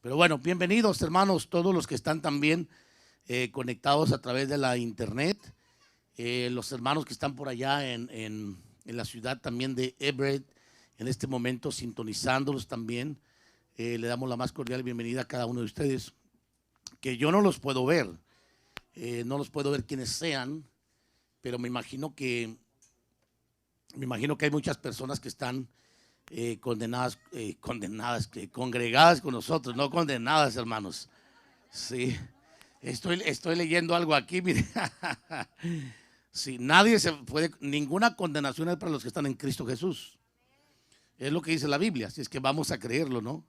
Pero bueno, bienvenidos hermanos, todos los que están también conectados a través de la internet, los hermanos que están por allá en la ciudad también de Everett, en este momento sintonizándolos también. Le damos la más cordial bienvenida a cada uno de ustedes, que yo no los puedo ver, no los puedo ver quienes sean, pero me imagino que hay muchas personas que están congregadas con nosotros, no condenadas, hermanos. Sí, estoy leyendo algo aquí, mire. Sí, nadie se puede, ninguna condenación es para los que están en Cristo Jesús. Es lo que dice la Biblia, así es que vamos a creerlo, ¿no?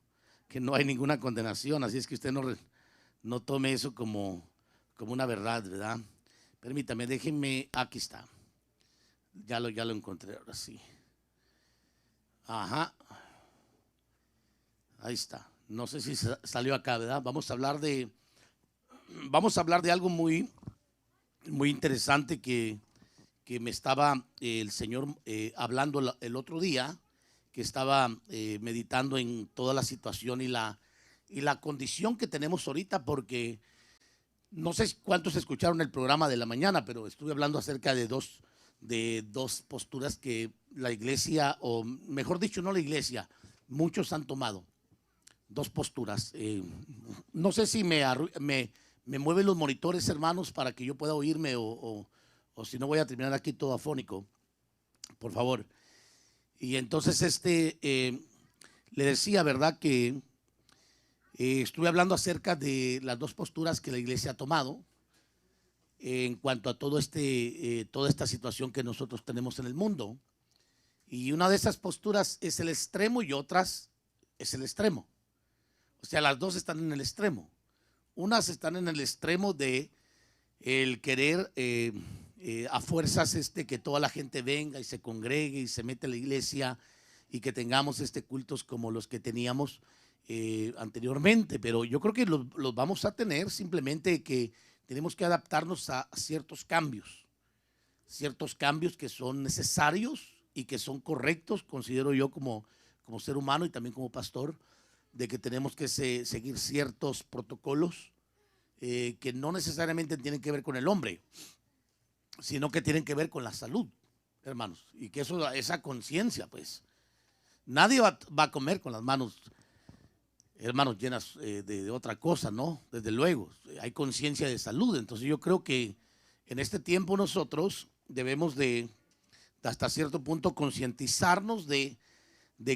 Que no hay ninguna condenación, así es que usted no tome eso como una verdad, ¿verdad? Permítame, déjenme, aquí está. Ya lo encontré, ahora sí. Ajá. Ahí está. No sé si salió acá, ¿verdad? Vamos a hablar de algo muy interesante que me estaba el Señor hablando el otro día, que estaba meditando en toda la situación y la condición que tenemos ahorita, porque no sé cuántos escucharon el programa de la mañana, pero estuve hablando acerca de dos posturas que la iglesia, o mejor dicho, no la iglesia, muchos han tomado. Dos posturas. No sé si me mueven los monitores, hermanos, para que yo pueda oírme, o si no voy a terminar aquí todo afónico, por favor. Y entonces le decía, ¿verdad? Que estuve hablando acerca de las dos posturas que la iglesia ha tomado en cuanto a toda esta situación que nosotros tenemos en el mundo. Y una de esas posturas es el extremo y otras es el extremo. O sea, las dos están en el extremo. Unas están en el extremo de el querer a fuerzas que toda la gente venga y se congregue y se mete a la iglesia y que tengamos cultos como los que teníamos anteriormente. Pero yo creo que los vamos a tener, simplemente que tenemos que adaptarnos a ciertos cambios que son necesarios y que son correctos, considero yo como ser humano y también como pastor, de que tenemos que seguir ciertos protocolos que no necesariamente tienen que ver con el hombre, sino que tienen que ver con la salud, hermanos, y que esa conciencia, pues, nadie va a comer con las manos, hermanos, llenas de otra cosa, ¿no? Desde luego, hay conciencia de salud. Entonces yo creo que en este tiempo nosotros debemos de hasta cierto punto concientizarnos de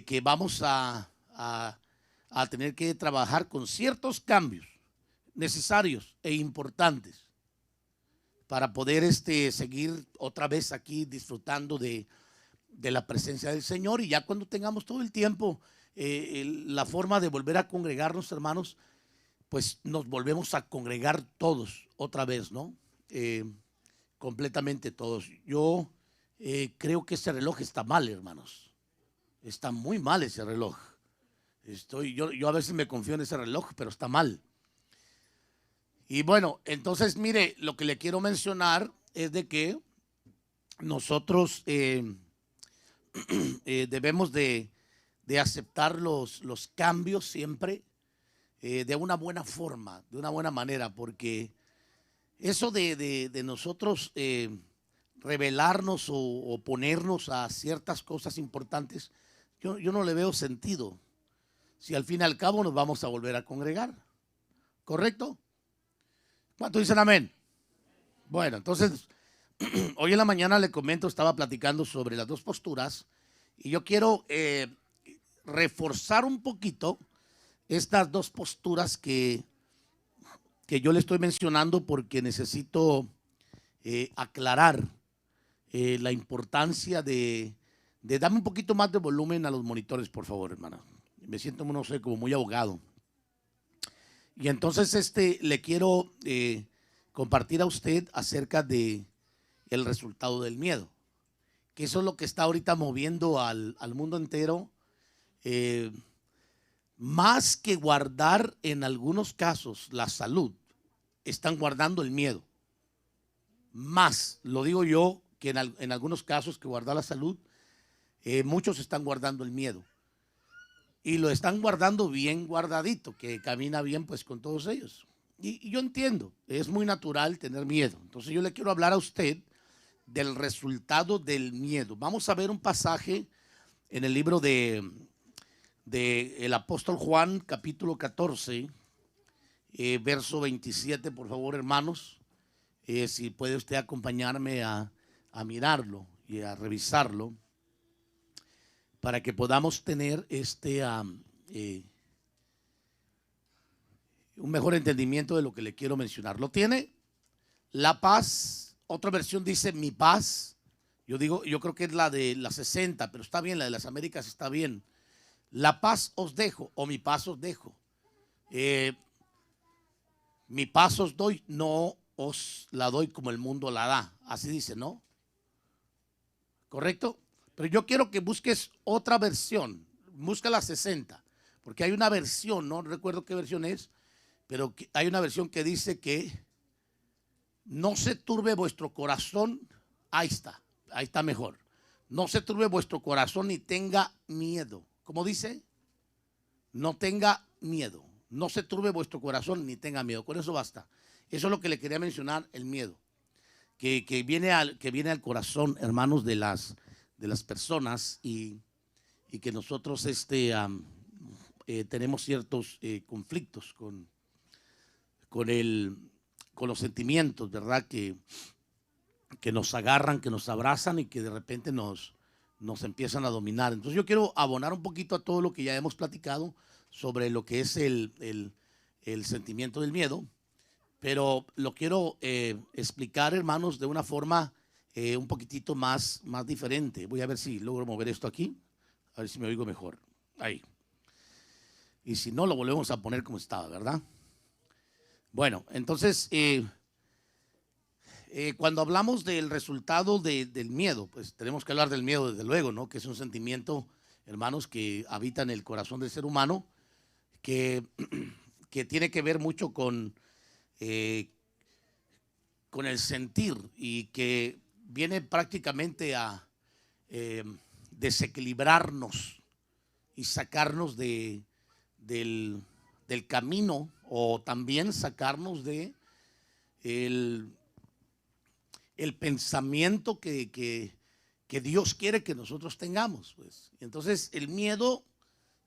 que vamos a tener que trabajar con ciertos cambios necesarios e importantes para poder seguir otra vez aquí disfrutando de la presencia del Señor. Y ya cuando tengamos todo el tiempo, la forma de volver a congregarnos, hermanos, pues nos volvemos a congregar todos otra vez, ¿no? Completamente todos. Yo creo que ese reloj está mal, hermanos. Está muy mal ese reloj. Yo a veces me confío en ese reloj, pero está mal. Y bueno, entonces mire, lo que le quiero mencionar es de que nosotros debemos de aceptar los cambios siempre de una buena forma, de una buena manera, porque eso de nosotros rebelarnos o oponernos a ciertas cosas importantes, yo no le veo sentido, si al fin y al cabo nos vamos a volver a congregar, ¿correcto? ¿Cuántos dicen amén? Bueno, entonces, hoy en la mañana le comento, estaba platicando sobre las dos posturas, y yo quiero reforzar un poquito estas dos posturas que yo le estoy mencionando, porque necesito aclarar la importancia de darme un poquito más de volumen a los monitores, por favor, hermana. Me siento, no sé, como muy ahogado. Y entonces le quiero compartir a usted acerca de el resultado del miedo, que eso es lo que está ahorita moviendo al mundo entero. Más que guardar en algunos casos la salud, están guardando el miedo. Más, lo digo yo, que en algunos casos que guardar la salud, muchos están guardando el miedo. y lo están guardando bien guardadito, que camina bien pues con todos ellos. Y yo entiendo, es muy natural tener miedo. Entonces yo le quiero hablar a usted del resultado del miedo. Vamos a ver un pasaje en el libro de el apóstol Juan, capítulo 14, verso 27, por favor, hermanos. Si puede usted acompañarme a mirarlo y a revisarlo para que podamos tener un mejor entendimiento de lo que le quiero mencionar. ¿Lo tiene? La paz, otra versión dice mi paz. Yo creo que es la de la 60, pero está bien, la de las Américas está bien. La paz os dejo, o mi paz os dejo. Mi paz os doy, no os la doy como el mundo la da. Así dice, ¿no? ¿Correcto? Pero yo quiero que busques otra versión. Busca la 60, porque hay una versión, no recuerdo qué versión es, pero hay una versión que dice que no se turbe vuestro corazón. Ahí está mejor. No se turbe vuestro corazón ni tenga miedo. ¿Cómo dice? No tenga miedo. No se turbe vuestro corazón ni tenga miedo. Con eso basta. Eso es lo que le quería mencionar, el miedo. Que viene al corazón, hermanos, de las personas y que nosotros tenemos ciertos conflictos con los sentimientos, ¿verdad? Que nos agarran, que nos abrazan y que de repente nos empiezan a dominar. Entonces yo quiero abonar un poquito a todo lo que ya hemos platicado sobre lo que es el sentimiento del miedo, pero lo quiero explicar, hermanos, de una forma un poquitito más diferente. Voy a ver si logro mover esto aquí, a ver si me oigo mejor. Ahí. Y si no, lo volvemos a poner como estaba, ¿verdad? Bueno, entonces cuando hablamos del resultado del miedo, pues tenemos que hablar del miedo desde luego, ¿no? Que es un sentimiento, hermanos, que habita en el corazón del ser humano, que tiene que ver mucho con el sentir y que viene prácticamente a desequilibrarnos y sacarnos del camino, o también sacarnos de el pensamiento que Dios quiere que nosotros tengamos, pues. Entonces el miedo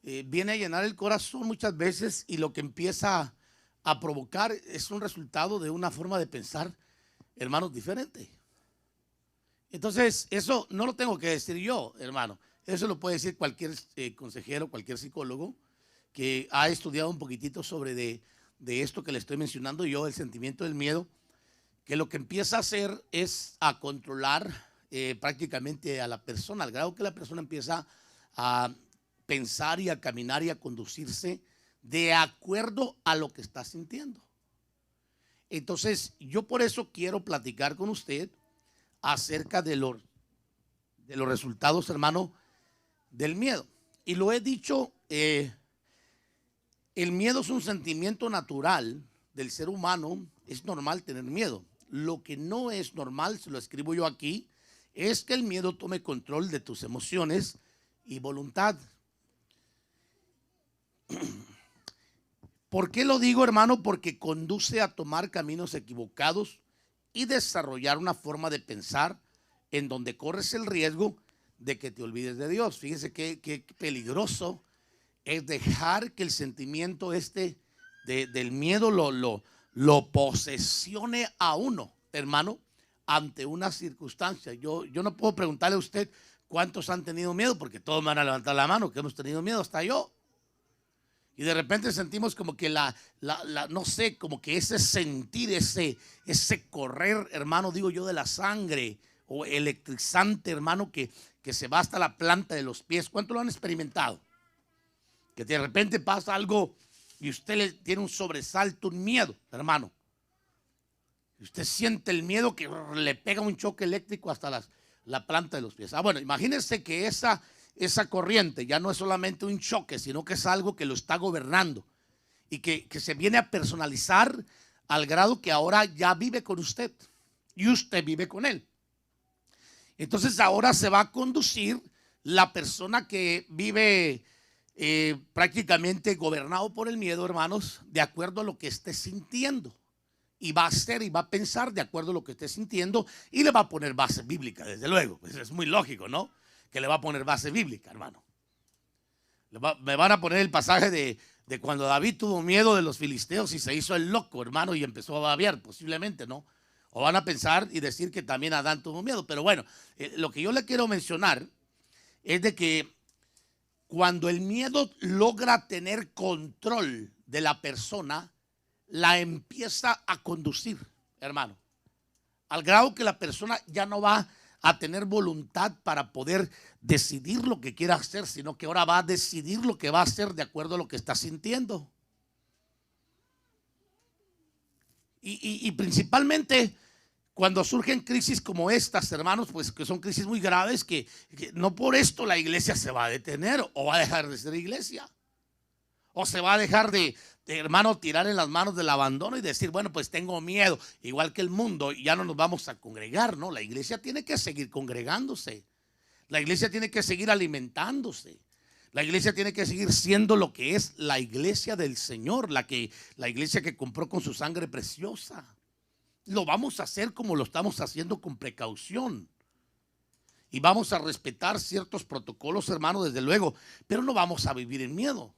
viene a llenar el corazón muchas veces, y lo que empieza a provocar es un resultado de una forma de pensar, hermanos, diferente. Entonces eso no lo tengo que decir yo, hermano. Eso lo puede decir cualquier consejero, cualquier psicólogo que ha estudiado un poquitito sobre de esto que le estoy mencionando yo, el sentimiento del miedo, que lo que empieza a hacer es a controlar prácticamente a la persona, al grado que la persona empieza a pensar y a caminar y a conducirse de acuerdo a lo que está sintiendo. Entonces yo por eso quiero platicar con usted acerca de los resultados, hermano, del miedo. Y lo he dicho, el miedo es un sentimiento natural del ser humano. Es normal tener miedo. Lo que no es normal, se lo escribo yo aquí, es que el miedo tome control de tus emociones y voluntad. ¿Por qué lo digo, hermano? Porque conduce a tomar caminos equivocados y desarrollar una forma de pensar en donde corres el riesgo de que te olvides de Dios. Fíjese qué peligroso es dejar que el sentimiento del miedo lo posesione a uno, hermano, ante una circunstancia. Yo no puedo preguntarle a usted cuántos han tenido miedo, porque todos me van a levantar la mano que hemos tenido miedo, hasta yo. Y de repente sentimos como que no sé, como que ese sentir, ese correr, hermano, digo yo, de la sangre, o electrizante, hermano, que se va hasta la planta de los pies. ¿Cuánto lo han experimentado? Que de repente pasa algo y usted tiene un sobresalto, un miedo, hermano. Y usted siente el miedo que le pega un choque eléctrico hasta la planta de los pies. Bueno, imagínense que esa corriente ya no es solamente un choque, sino que es algo que lo está gobernando y que se viene a personalizar al grado que ahora ya vive con usted y usted vive con él. Entonces ahora se va a conducir la persona que vive prácticamente gobernado por el miedo, hermanos, de acuerdo a lo que esté sintiendo. Y va a hacer y va a pensar de acuerdo a lo que esté sintiendo y le va a poner base bíblica, desde luego. Pues es muy lógico, ¿no? Que le va a poner base bíblica, hermano. Me van a poner el pasaje de cuando David tuvo miedo de los filisteos y se hizo el loco, hermano, y empezó a babear, posiblemente, ¿no? O van a pensar y decir que también Adán tuvo miedo. Pero bueno, lo que yo le quiero mencionar es de que cuando el miedo logra tener control de la persona, la empieza a conducir, hermano, al grado que la persona ya no va a tener voluntad para poder decidir lo que quiera hacer, sino que ahora va a decidir lo que va a hacer de acuerdo a lo que está sintiendo. Y principalmente cuando surgen crisis como estas, hermanos, pues que son crisis muy graves, que no por esto la iglesia se va a detener o va a dejar de ser iglesia. O se va a dejar de hermano, tirar en las manos del abandono y decir, bueno, pues tengo miedo, igual que el mundo, ya no nos vamos a congregar, ¿no? La iglesia tiene que seguir congregándose. La iglesia tiene que seguir alimentándose. La iglesia tiene que seguir siendo lo que es la iglesia del Señor, la iglesia que compró con su sangre preciosa. Lo vamos a hacer como lo estamos haciendo, con precaución. Y vamos a respetar ciertos protocolos, hermano, desde luego, pero no vamos a vivir en miedo.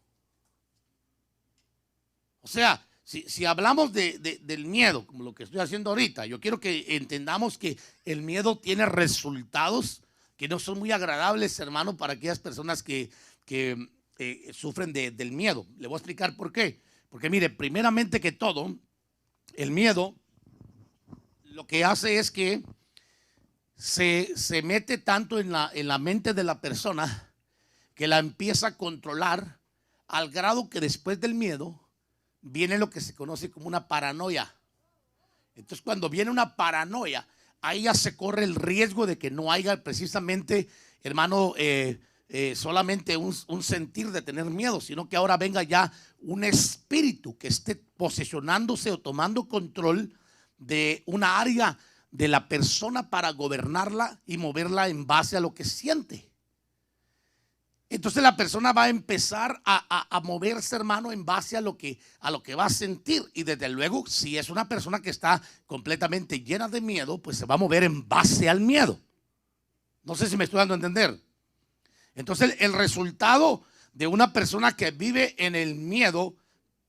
O sea, si hablamos del miedo, como lo que estoy haciendo ahorita, yo quiero que entendamos que el miedo tiene resultados que no son muy agradables, hermano, para aquellas personas que sufren del miedo. Le voy a explicar por qué. Porque mire, primeramente que todo, el miedo lo que hace es que se mete tanto en la mente de la persona que la empieza a controlar, al grado que después del miedo viene lo que se conoce como una paranoia. Entonces, cuando viene una paranoia, ahí ya se corre el riesgo de que no haya precisamente, hermano, solamente un sentir de tener miedo, sino que ahora venga ya un espíritu que esté posesionándose o tomando control de una área de la persona para gobernarla y moverla en base a lo que siente. Entonces la persona va a empezar a moverse, hermano, en base a lo que va a sentir. Y desde luego, si es una persona que está completamente llena de miedo, pues se va a mover en base al miedo. No sé si me estoy dando a entender. Entonces el resultado de una persona que vive en el miedo,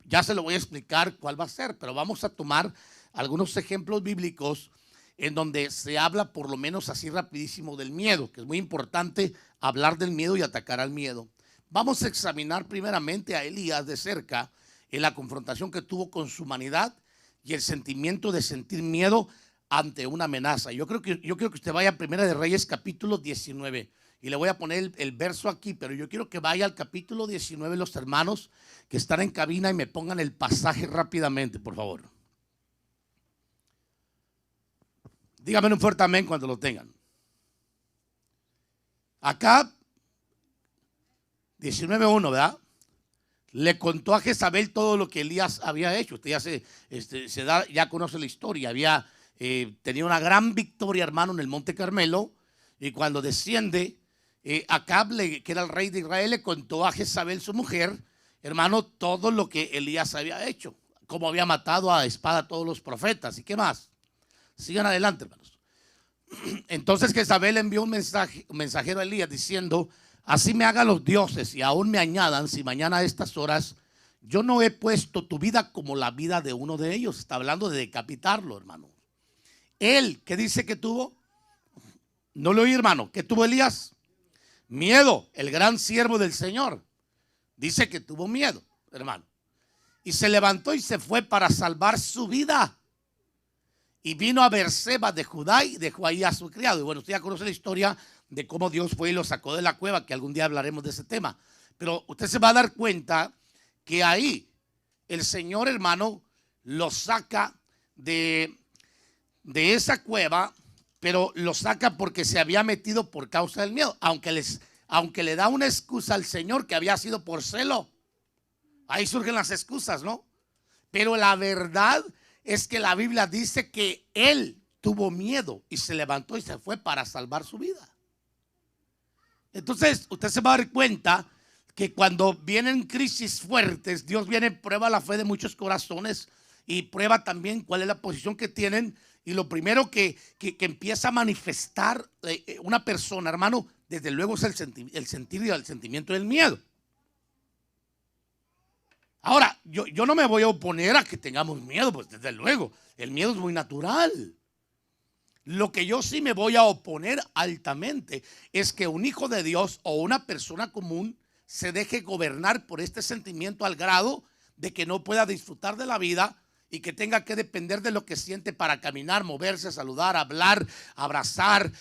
ya se lo voy a explicar cuál va a ser, pero vamos a tomar algunos ejemplos bíblicos en donde se habla por lo menos así rapidísimo del miedo, que es muy importante hablar del miedo y atacar al miedo. Vamos a examinar primeramente a Elías de cerca en la confrontación que tuvo con su humanidad y el sentimiento de sentir miedo ante una amenaza. Yo creo que usted vaya a Primera de Reyes capítulo 19 y le voy a poner el verso aquí, pero yo quiero que vaya al capítulo 19 los hermanos que están en cabina y me pongan el pasaje rápidamente, por favor. Dígame un fuerte amén cuando lo tengan. Acá, 19:1, ¿verdad? Le contó a Jezabel todo lo que Elías había hecho. Usted ya ya conoce la historia. Había tenido una gran victoria, hermano, en el Monte Carmelo. Y cuando desciende, Acab, que era el rey de Israel, le contó a Jezabel, su mujer, hermano, todo lo que Elías había hecho. Cómo había matado a espada a todos los profetas. ¿Y qué más? Sigan adelante, hermanos. Entonces Jezabel envió un mensajero a Elías diciendo: así me hagan los dioses y aún me añadan, si mañana a estas horas yo no he puesto tu vida como la vida de uno de ellos. Está hablando de decapitarlo, hermano. Él, ¿qué dice que tuvo? No lo oí, hermano. ¿Qué tuvo Elías? Miedo. El gran siervo del Señor dice que tuvo miedo, hermano. Y se levantó y se fue para salvar su vida. Y vino a Beerseba de Judá y dejó ahí a su criado. Y bueno, usted ya conoce la historia de cómo Dios fue y lo sacó de la cueva, que algún día hablaremos de ese tema. Pero usted se va a dar cuenta que ahí el Señor, hermano, lo saca de esa cueva, pero lo saca porque se había metido por causa del miedo. Aunque le da una excusa al Señor que había sido por celo. Ahí surgen las excusas, ¿no? Pero la verdad es que la Biblia dice que él tuvo miedo y se levantó y se fue para salvar su vida. Entonces usted se va a dar cuenta que cuando vienen crisis fuertes, Dios viene, prueba la fe de muchos corazones y prueba también cuál es la posición que tienen. Y lo primero que empieza a manifestar una persona, hermano, desde luego es el sentir y el sentimiento del miedo. Ahora, yo no me voy a oponer a que tengamos miedo, pues desde luego, el miedo es muy natural. Lo que yo sí me voy a oponer altamente es que un hijo de Dios o una persona común se deje gobernar por este sentimiento al grado de que no pueda disfrutar de la vida y que tenga que depender de lo que siente para caminar, moverse, saludar, hablar, abrazar,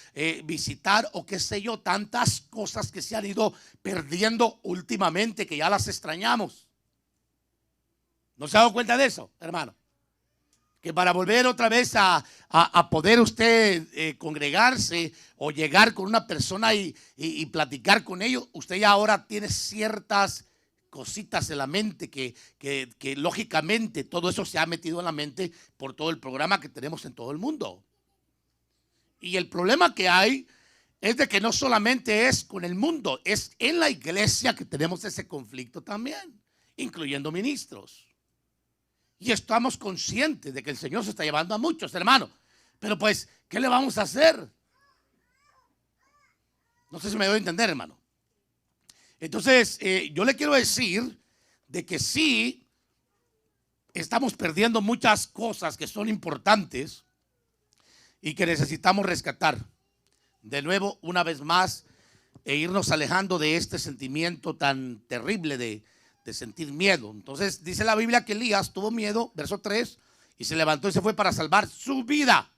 visitar o qué sé yo, tantas cosas que se han ido perdiendo últimamente que ya las extrañamos. ¿No se ha dado cuenta de eso, hermano? Que para volver otra vez a poder usted congregarse o llegar con una persona y platicar con ellos, usted ya ahora tiene ciertas cositas en la mente que lógicamente todo eso se ha metido en la mente por todo el programa que tenemos en todo el mundo. Y el problema que hay es de que no solamente es con el mundo, es en la iglesia que tenemos ese conflicto también, incluyendo ministros. Y estamos conscientes de que el Señor se está llevando a muchos, hermanos. Pero pues, ¿qué le vamos a hacer? No sé si me doy a entender, hermano. Entonces, yo le quiero decir de que sí, estamos perdiendo muchas cosas que son importantes y que necesitamos rescatar. De nuevo, una vez más, e irnos alejando de este sentimiento tan terrible de sentir miedo. Entonces dice la Biblia que Elías tuvo miedo, verso 3, y se levantó y se fue para salvar su vida.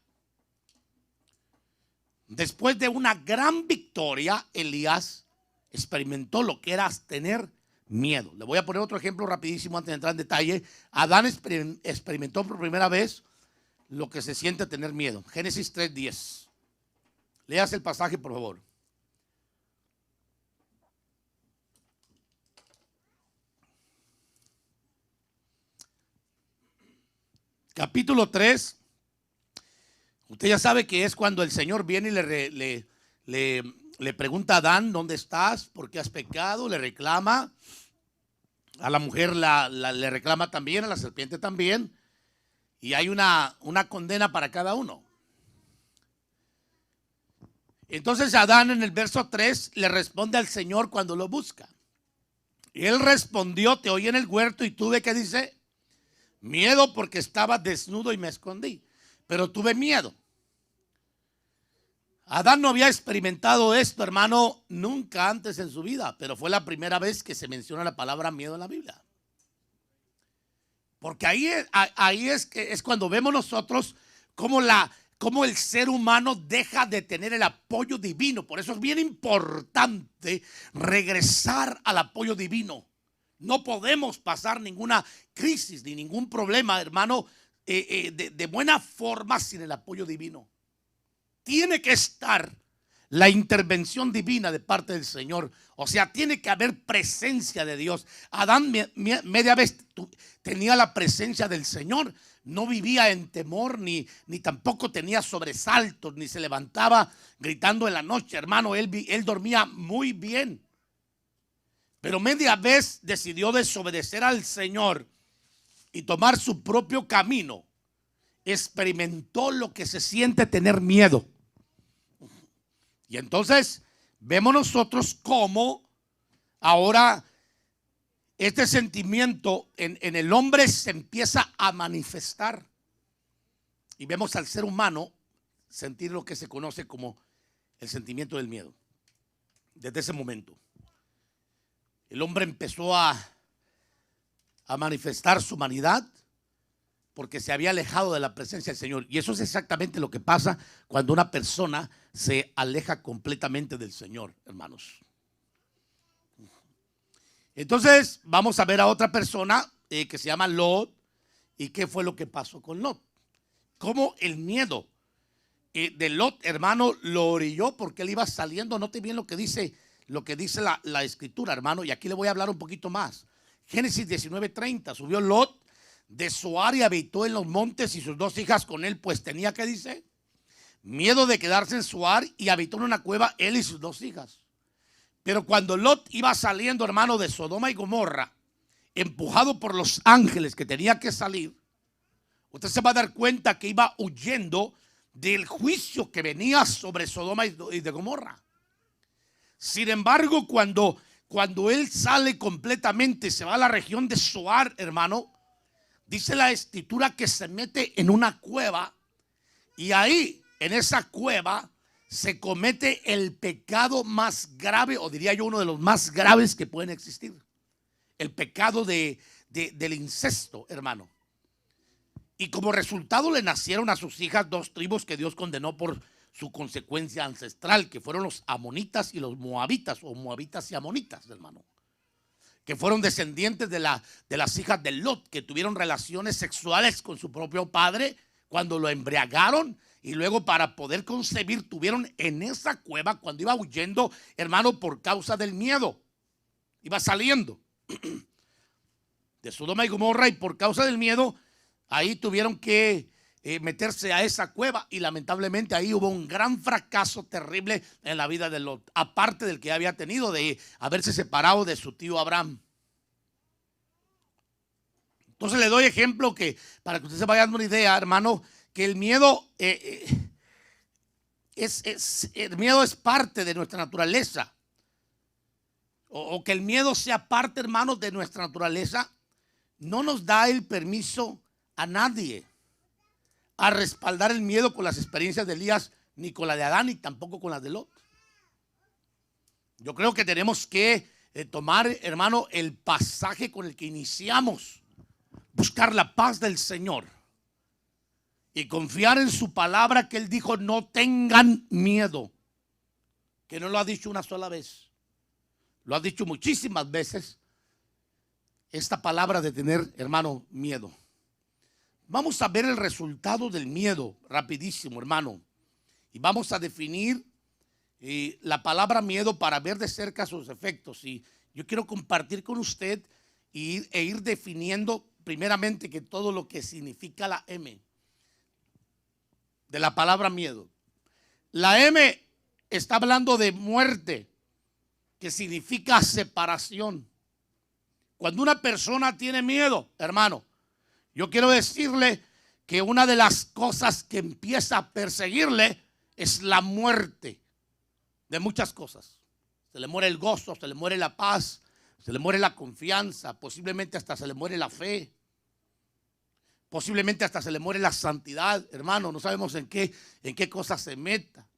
Después de una gran victoria, Elías experimentó lo que era tener miedo. Le voy a poner otro ejemplo rapidísimo antes de entrar en detalle. Adán experimentó por primera vez lo que se siente tener miedo. Génesis 3:10. Leas el pasaje, por favor. Capítulo 3, usted ya sabe que es cuando el Señor viene y le pregunta a Adán, ¿dónde estás? ¿Por qué has pecado? Le reclama. A la mujer le reclama también, a la serpiente también. Y hay una condena para cada uno. Entonces Adán en el verso 3 le responde al Señor cuando lo busca. Y él respondió, te oí en el huerto y tuve, ¿qué dice? Miedo porque estaba desnudo y me escondí, pero tuve miedo. Adán no había experimentado esto, hermano, nunca antes en su vida, pero fue la primera vez que se menciona la palabra miedo en la Biblia. Porque ahí es cuando vemos nosotros cómo el ser humano deja de tener el apoyo divino. Por eso es bien importante regresar al apoyo divino. No podemos pasar ninguna crisis ni ningún problema, hermano, de buena forma sin el apoyo divino. Tiene que estar la intervención divina de parte del Señor. O sea, tiene que haber presencia de Dios. Adán media vez tenía la presencia del Señor. No vivía en temor, ni tampoco tenía sobresaltos, ni se levantaba gritando en la noche, hermano. Él dormía muy bien. Pero media vez decidió desobedecer al Señor y tomar su propio camino. Experimentó lo que se siente tener miedo. Y entonces vemos nosotros cómo ahora este sentimiento en el hombre se empieza a manifestar. Y vemos al ser humano sentir lo que se conoce como el sentimiento del miedo. Desde ese momento el hombre empezó a manifestar su humanidad porque se había alejado de la presencia del Señor. Y eso es exactamente lo que pasa cuando una persona se aleja completamente del Señor, hermanos. Entonces vamos a ver a otra persona que se llama Lot. ¿Y qué fue lo que pasó con Lot? Cómo el miedo de Lot, hermano, lo orilló porque él iba saliendo. Note bien lo que dice la escritura, hermano, y aquí le voy a hablar un poquito más. Génesis 19:30, subió Lot de Zoar y habitó en los montes y sus 2 hijas con él, pues tenía, ¿qué dice? Miedo de quedarse en Zoar, y habitó en una cueva él y sus 2 hijas. Pero cuando Lot iba saliendo, hermano, de Sodoma y Gomorra, empujado por los ángeles que tenía que salir, usted se va a dar cuenta que iba huyendo del juicio que venía sobre Sodoma y de Gomorra. Sin embargo, cuando él sale completamente, se va a la región de Zoar, hermano, dice la escritura que se mete en una cueva, y ahí, en esa cueva, se comete el pecado más grave, o diría yo uno de los más graves que pueden existir. El pecado del incesto, hermano. Y como resultado le nacieron a sus hijas dos tribus que Dios condenó por su consecuencia ancestral, que fueron los amonitas y los moabitas, o moabitas y amonitas, hermano, que fueron descendientes de las hijas de Lot, que tuvieron relaciones sexuales con su propio padre cuando lo embriagaron, y luego para poder concebir tuvieron en esa cueva cuando iba huyendo, hermano, por causa del miedo. Iba saliendo de Sodoma y Gomorra, y por causa del miedo ahí tuvieron que meterse a esa cueva, y lamentablemente ahí hubo un gran fracaso terrible en la vida de Lot, aparte del que había tenido de haberse separado de su tío Abraham. Entonces le doy ejemplo que para que usted se vaya dando una idea, hermano, que el miedo el miedo es parte de nuestra naturaleza, o que el miedo sea parte, hermano, de nuestra naturaleza, no nos da el permiso a nadie a respaldar el miedo con las experiencias de Elías, ni con la de Adán, ni tampoco con las de Lot. Yo creo que tenemos que tomar, hermano, el pasaje con el que iniciamos, buscar la paz del Señor y confiar en su palabra, que Él dijo: no tengan miedo, que no lo ha dicho una sola vez, lo ha dicho muchísimas veces, esta palabra de tener, hermano, miedo. Vamos a ver el resultado del miedo rapidísimo, hermano, y vamos a definir la palabra miedo para ver de cerca sus efectos. Y yo quiero compartir con usted e ir definiendo primeramente que todo lo que significa la M de la palabra miedo. La M está hablando de muerte, que significa separación. Cuando una persona tiene miedo, hermano, yo quiero decirle que una de las cosas que empieza a perseguirle es la muerte de muchas cosas. Se le muere el gozo, se le muere la paz, se le muere la confianza, posiblemente hasta se le muere la fe, posiblemente hasta se le muere la santidad, hermano. No sabemos en qué cosa se meta.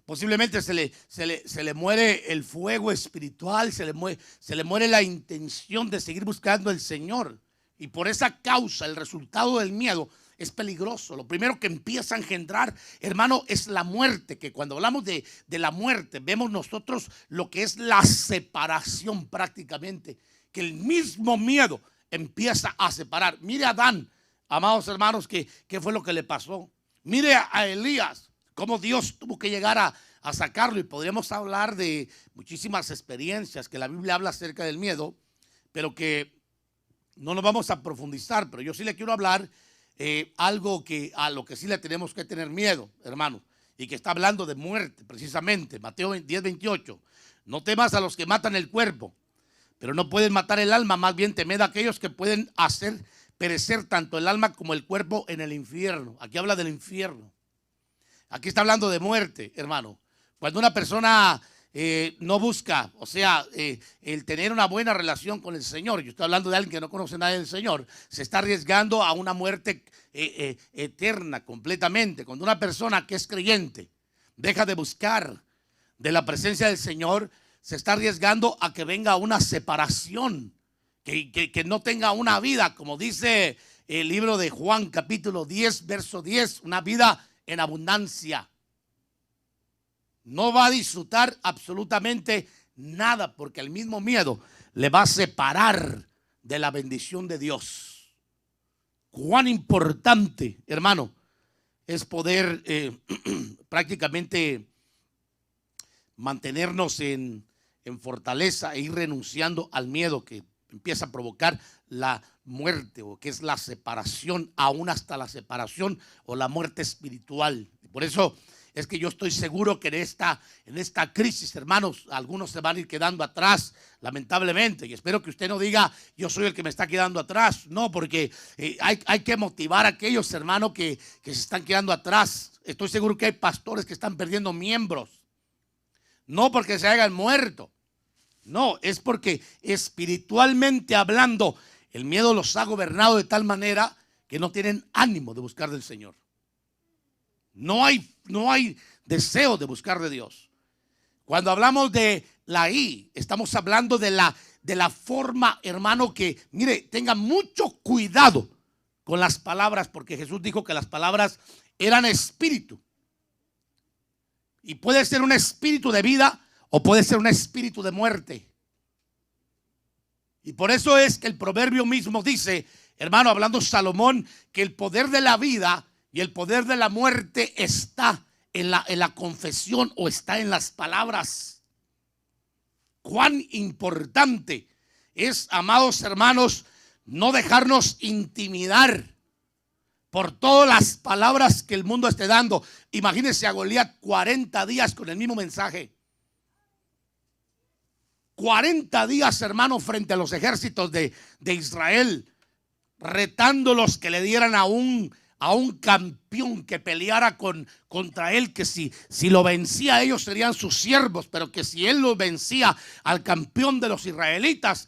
Posiblemente se le muere el fuego espiritual, se le muere la intención de seguir buscando al Señor. Y por esa causa el resultado del miedo es peligroso. Lo primero que empieza a engendrar, hermano, es la muerte. Que cuando hablamos de la muerte, vemos nosotros lo que es la separación prácticamente. Que el mismo miedo empieza a separar. Mire a Adán, amados hermanos, ¿qué fue lo que le pasó? Mire a Elías, cómo Dios tuvo que llegar a sacarlo. Y podríamos hablar de muchísimas experiencias que la Biblia habla acerca del miedo, pero que no nos vamos a profundizar. Pero yo sí le quiero hablar algo a lo que sí le tenemos que tener miedo, hermano, y que está hablando de muerte precisamente. Mateo 10:28. No temas a los que matan el cuerpo, pero no pueden matar el alma. Más bien temed a aquellos que pueden hacer perecer tanto el alma como el cuerpo en el infierno. Aquí habla del infierno. Aquí está hablando de muerte, hermano. Cuando una persona no busca, o sea, el tener una buena relación con el Señor, yo estoy hablando de alguien que no conoce nada del Señor, se está arriesgando a una muerte eterna completamente. Cuando una persona que es creyente deja de buscar de la presencia del Señor, se está arriesgando a que venga una separación, que no tenga una vida, como dice el libro de Juan capítulo 10, verso 10, una vida en abundancia. No va a disfrutar absolutamente nada, porque el mismo miedo le va a separar de la bendición de Dios. Cuán importante, hermano, es poder prácticamente mantenernos en fortaleza e ir renunciando al miedo que empieza a provocar la muerte, o que es la separación, aún hasta la separación o la muerte espiritual. Por eso Es que yo estoy seguro que en esta crisis, hermanos, algunos se van a ir quedando atrás, lamentablemente. Y espero que usted no diga, yo soy el que me está quedando atrás. No, porque hay que motivar a aquellos, hermanos, que se están quedando atrás. Estoy seguro que hay pastores que están perdiendo miembros. No porque se hayan muerto. No, es porque espiritualmente hablando, el miedo los ha gobernado de tal manera que no tienen ánimo de buscar del Señor. No hay deseo de buscar de Dios. Cuando hablamos de la I, estamos hablando de la forma, hermano, que, mire, tenga mucho cuidado con las palabras, porque Jesús dijo que las palabras eran espíritu. Y puede ser un espíritu de vida o puede ser un espíritu de muerte. Y por eso es que el proverbio mismo dice, hermano, hablando Salomón, que el poder de la vida y el poder de la muerte está en la confesión o está en las palabras. Cuán importante es, amados hermanos, no dejarnos intimidar por todas las palabras que el mundo esté dando. Imagínense a Goliat 40 días con el mismo mensaje. 40 días, hermano, frente a los ejércitos de Israel, retándolos que le dieran a un campeón que peleara contra él, que si lo vencía ellos serían sus siervos, pero que si él lo vencía al campeón de los israelitas,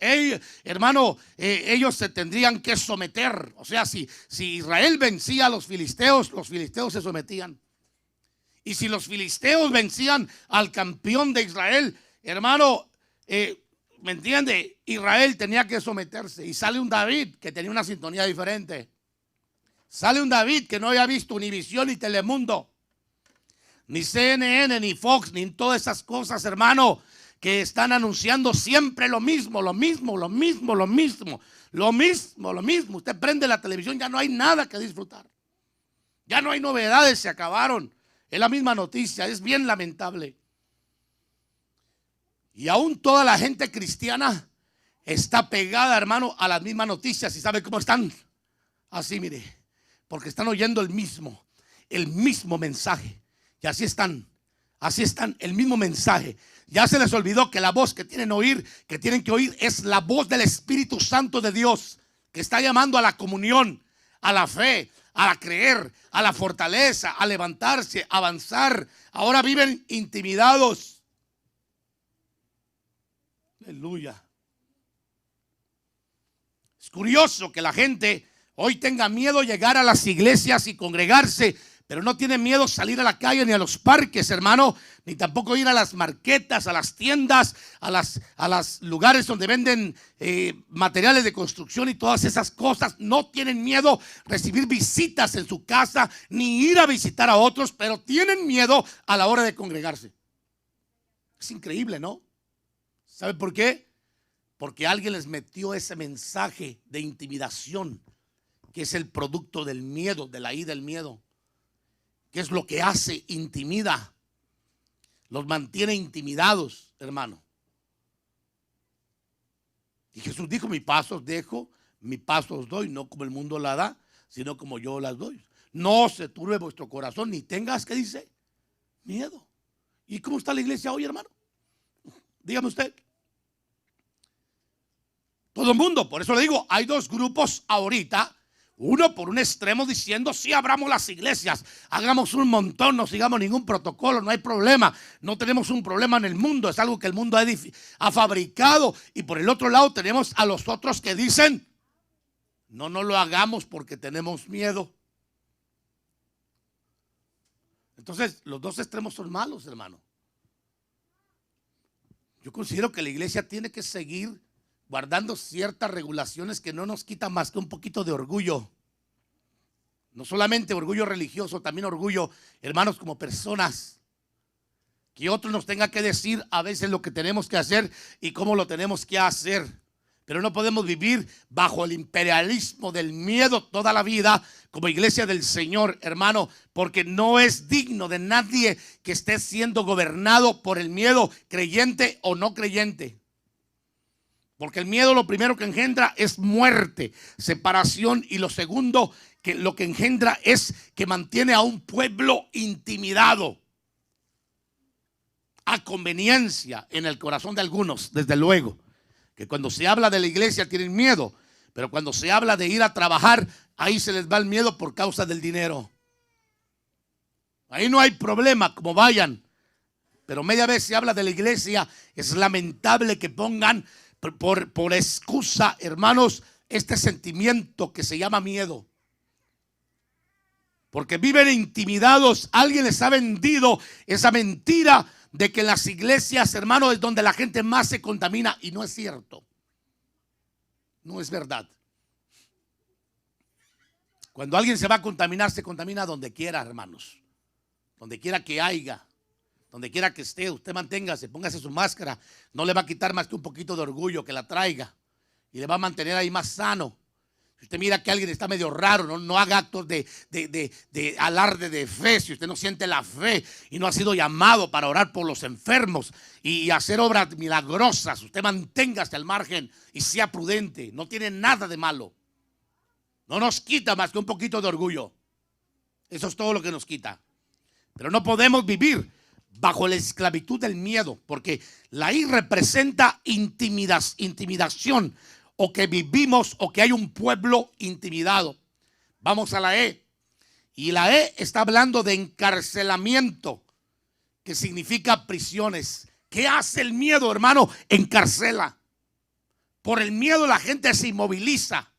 hermano, ellos se tendrían que someter. O sea, si Israel vencía a los filisteos se sometían. Y si los filisteos vencían al campeón de Israel, hermano, ¿me entiende? Israel tenía que someterse. Y sale un David que tenía una sintonía diferente. Sale un David que no había visto Univisión ni Telemundo, ni CNN, ni Fox, ni todas esas cosas, hermano, que están anunciando siempre lo mismo. Usted prende la televisión, ya no hay nada que disfrutar. Ya no hay novedades, se acabaron. Es la misma noticia, es bien lamentable. Y aún toda la gente cristiana está pegada, hermano, a las mismas noticias. ¿Y sabe cómo están? Así, mire. Porque están oyendo el mismo mensaje. Y así están, el mismo mensaje. Ya se les olvidó que la voz que tienen que oír es la voz del Espíritu Santo de Dios, que está llamando a la comunión, a la fe, a creer, a la fortaleza, a levantarse, a avanzar. Ahora viven intimidados. Aleluya. Es curioso que la gente hoy tenga miedo llegar a las iglesias y congregarse, pero no tiene miedo salir a la calle ni a los parques, hermano, ni tampoco ir a las marquetas, a las tiendas, a las lugares donde venden materiales de construcción y todas esas cosas. No tienen miedo recibir visitas en su casa ni ir a visitar a otros, pero tienen miedo a la hora de congregarse. Es increíble, ¿no? ¿Sabe por qué? Porque alguien les metió ese mensaje de intimidación, que es el producto del miedo, de la ira del miedo. ¿Qué es lo que hace? Intimida. Los mantiene intimidados, hermano. Y Jesús dijo, mi paz os dejo, mi paz os doy, no como el mundo la da, sino como yo las doy. No se turbe vuestro corazón, ni tengas, ¿qué dice? Miedo. ¿Y cómo está la iglesia hoy, hermano? Dígame usted. Todo el mundo, por eso le digo, hay dos grupos ahorita. Uno por un extremo diciendo, sí, abramos las iglesias, hagamos un montón, no sigamos ningún protocolo, no hay problema, no tenemos un problema en el mundo, es algo que el mundo ha fabricado. Y por el otro lado tenemos a los otros que dicen, no lo hagamos porque tenemos miedo. Entonces, los dos extremos son malos, hermano. Yo considero que la iglesia tiene que seguir guardando ciertas regulaciones que no nos quitan más que un poquito de orgullo. No solamente orgullo religioso, también orgullo, hermanos, como personas. Que otros nos tengan que decir a veces lo que tenemos que hacer y cómo lo tenemos que hacer. Pero no podemos vivir bajo el imperialismo del miedo toda la vida como iglesia del Señor, hermano, porque no es digno de nadie que esté siendo gobernado por el miedo, creyente o no creyente. Porque el miedo lo primero que engendra es muerte, separación, y lo segundo que lo que engendra es que mantiene a un pueblo intimidado. a conveniencia en el corazón de algunos, desde luego, que cuando se habla de la iglesia tienen miedo, pero cuando se habla de ir a trabajar, ahí se les va el miedo por causa del dinero. Ahí no hay problema, como vayan. Pero media vez se habla de la iglesia, es lamentable que pongan por excusa, hermanos, este sentimiento que se llama miedo. Porque viven intimidados. Alguien les ha vendido esa mentira de que en las iglesias, hermanos, es donde la gente más se contamina. Y no es cierto. No es verdad. Cuando alguien se va a contaminar, se contamina donde quiera, hermanos. Donde quiera que haya. Donde quiera que esté, usted manténgase, póngase su máscara. No le va a quitar más que un poquito de orgullo que la traiga. Y le va a mantener ahí más sano. Si usted mira que alguien está medio raro, no haga actos de alarde de fe. Si usted no siente la fe y no ha sido llamado para orar por los enfermos y hacer obras milagrosas, usted manténgase al margen y sea prudente. No tiene nada de malo. No nos quita más que un poquito de orgullo. Eso es todo lo que nos quita. Pero no podemos vivir bajo la esclavitud del miedo, porque la I representa intimidación, o que vivimos, o que hay un pueblo intimidado. Vamos a la E. Y la E está hablando de encarcelamiento, que significa prisiones. ¿Qué hace el miedo, hermano? Encarcela. Por el miedo la gente se inmoviliza.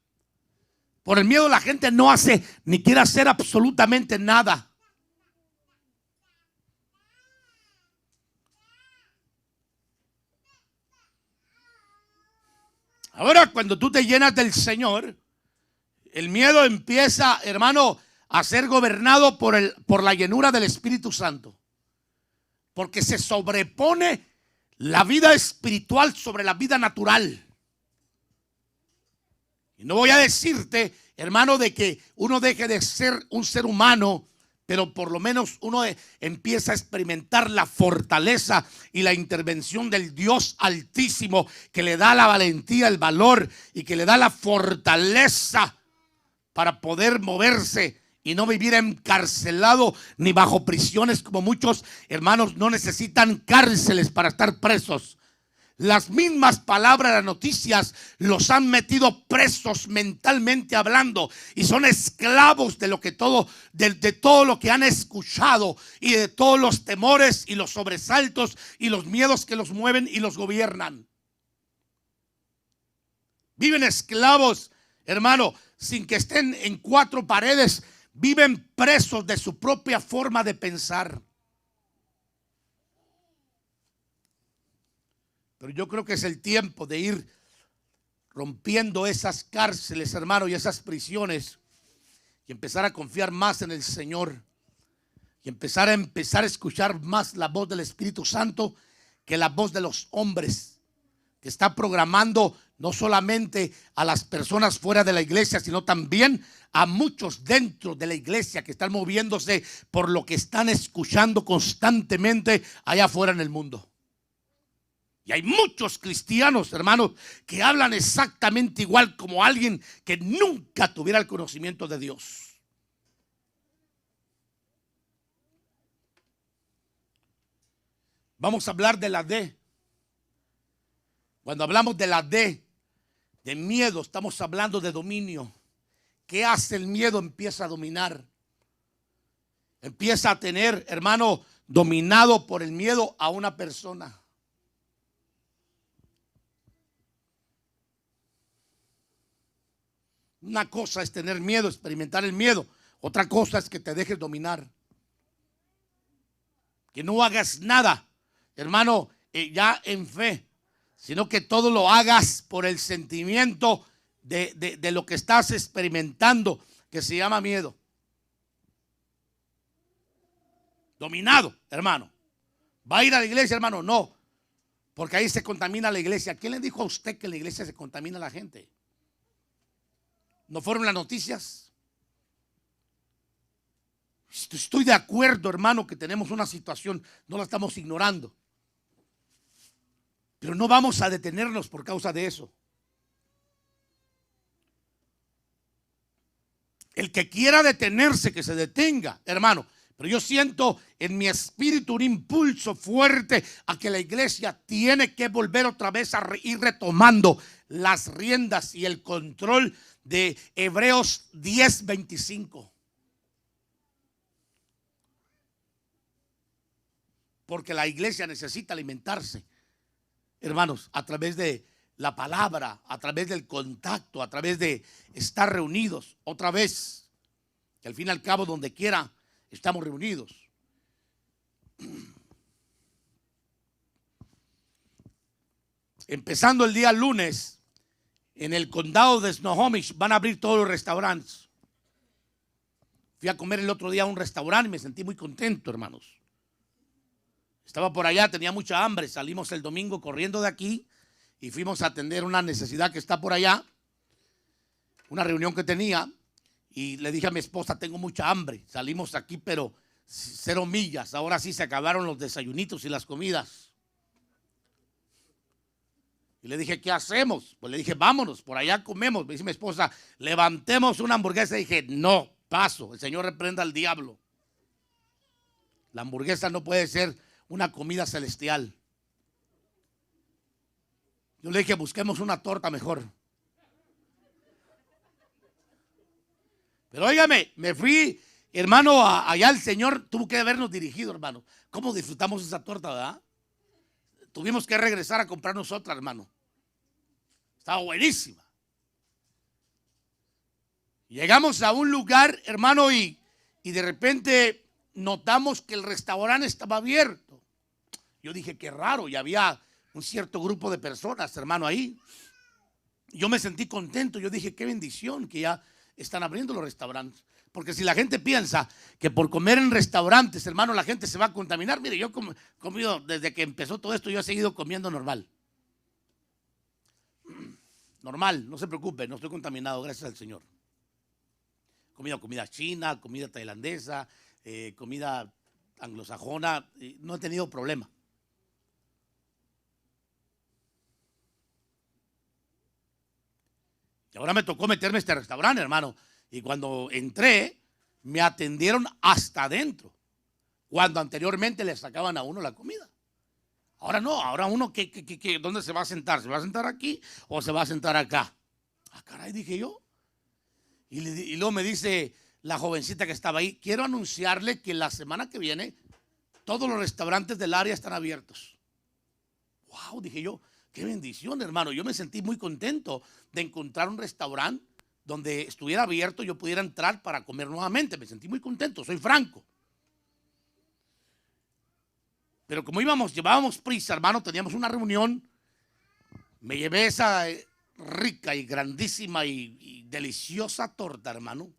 Por el miedo la gente no hace ni quiere hacer absolutamente nada. Ahora, cuando tú te llenas del Señor, el miedo empieza, hermano, a ser gobernado por la llenura del Espíritu Santo. Porque se sobrepone la vida espiritual sobre la vida natural. Y no voy a decirte, hermano, de que uno deje de ser un ser humano, pero por lo menos uno empieza a experimentar la fortaleza y la intervención del Dios Altísimo, que le da la valentía, el valor y que le da la fortaleza para poder moverse y no vivir encarcelado ni bajo prisiones, como muchos hermanos no necesitan cárceles para estar presos. Las mismas palabras de las noticias los han metido presos mentalmente hablando, y son esclavos de lo que de todo lo que han escuchado y de todos los temores y los sobresaltos y los miedos que los mueven y los gobiernan. Viven esclavos, hermano, sin que estén en cuatro paredes. Viven presos de su propia forma de pensar. Pero yo creo que es el tiempo de ir rompiendo esas cárceles, hermano, y esas prisiones, y empezar a confiar más en el Señor, y empezar a escuchar más la voz del Espíritu Santo que la voz de los hombres, que está programando no solamente a las personas fuera de la iglesia, sino también a muchos dentro de la iglesia que están moviéndose por lo que están escuchando constantemente allá afuera en el mundo. Y hay muchos cristianos, hermanos, que hablan exactamente igual como alguien que nunca tuviera el conocimiento de Dios. Vamos a hablar de la D. Cuando hablamos de la D, de miedo, estamos hablando de dominio. ¿Qué hace el miedo? Empieza a dominar. Empieza a tener, hermano, dominado por el miedo a una persona. Una cosa es tener miedo, experimentar el miedo. Otra cosa es que te dejes dominar. Que no hagas nada, hermano, ya en fe, sino que todo lo hagas por el sentimiento de lo que estás experimentando, que se llama miedo. Dominado, hermano. ¿Va a ir a la iglesia, hermano? No, porque ahí se contamina la iglesia. ¿Quién le dijo a usted que en la iglesia se contamina la gente? ¿No fueron las noticias? Estoy de acuerdo, hermano, que tenemos una situación, no la estamos ignorando, pero no vamos a detenernos por causa de eso. El que quiera detenerse, que se detenga, hermano, Pero yo siento en mi espíritu un impulso fuerte a que la iglesia tiene que volver otra vez a ir retomando las riendas y el control de Hebreos 10:25. Porque la iglesia necesita alimentarse, hermanos, a través de la palabra, a través del contacto, a través de estar reunidos otra vez. Que al fin y al cabo, donde quiera, estamos reunidos. Empezando el día lunes, en el condado de Snohomish van a abrir todos los restaurantes. Fui a comer el otro día a un restaurante y me sentí muy contento, hermanos. Estaba por allá, tenía mucha hambre. Salimos el domingo corriendo de aquí y fuimos a atender una necesidad que está por allá, una reunión que tenía. Y le dije a mi esposa, tengo mucha hambre. Salimos aquí, pero 0 millas. Ahora sí se acabaron los desayunitos y las comidas. Y le dije, ¿qué hacemos? Pues le dije, vámonos, por allá comemos. Me dice mi esposa, levantemos una hamburguesa. Y dije, no, paso. El Señor reprenda al diablo. La hamburguesa no puede ser una comida celestial. Yo le dije, busquemos una torta mejor. Pero óigame, me fui, hermano, allá el Señor tuvo que habernos dirigido, hermano. ¿Cómo disfrutamos esa torta, verdad? Tuvimos que regresar a comprarnos otra, hermano. Estaba buenísima. Llegamos a un lugar, hermano, y de repente notamos que el restaurante estaba abierto. Yo dije, qué raro, y había un cierto grupo de personas, hermano, ahí. Yo me sentí contento, yo dije, qué bendición que ya están abriendo los restaurantes. Porque si la gente piensa que por comer en restaurantes, hermano, la gente se va a contaminar. Mire, yo comido desde que empezó todo esto, yo he seguido comiendo normal. Normal, no se preocupe, no estoy contaminado, gracias al Señor. He comido comida china, comida tailandesa, comida anglosajona, no he tenido problema. Y ahora me tocó meterme a este restaurante, hermano. Y cuando entré, me atendieron hasta adentro. Cuando anteriormente le sacaban a uno la comida. Ahora no, ahora uno, ¿dónde se va a sentar? ¿Se va a sentar aquí o se va a sentar acá? Ah, caray, dije yo. Y luego me dice la jovencita que estaba ahí, quiero anunciarle que la semana que viene todos los restaurantes del área están abiertos. Wow, dije yo. Qué bendición, hermano. Yo me sentí muy contento de encontrar un restaurante donde estuviera abierto, yo pudiera entrar para comer nuevamente. Me sentí muy contento, soy franco. Pero como llevábamos prisa, hermano, teníamos una reunión. Me llevé esa rica y grandísima y deliciosa torta, hermano.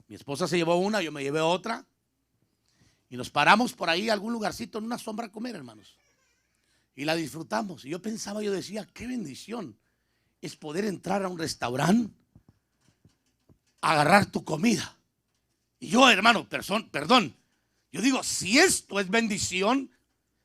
Mi esposa se llevó una, yo me llevé otra. Y nos paramos por ahí, algún lugarcito en una sombra a comer, hermanos. Y la disfrutamos. Y yo pensaba, yo decía, qué bendición es poder entrar a un restaurante, agarrar tu comida. Y yo, hermano, perdón, yo digo, si esto es bendición,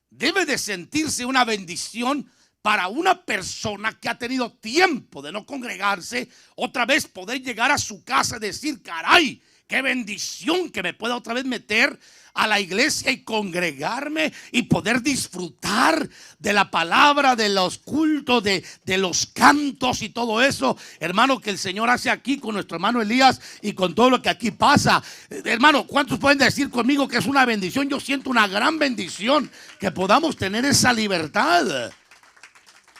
debe de sentirse una bendición para una persona que ha tenido tiempo de no congregarse, otra vez poder llegar a su casa y decir, caray, qué bendición que me pueda otra vez meter a la iglesia y congregarme y poder disfrutar de la palabra, de los cultos, de los cantos y todo eso, hermano, que el Señor hace aquí con nuestro hermano Elías y con todo lo que aquí pasa. Hermano, ¿cuántos pueden decir conmigo que es una bendición? Yo siento una gran bendición que podamos tener esa libertad.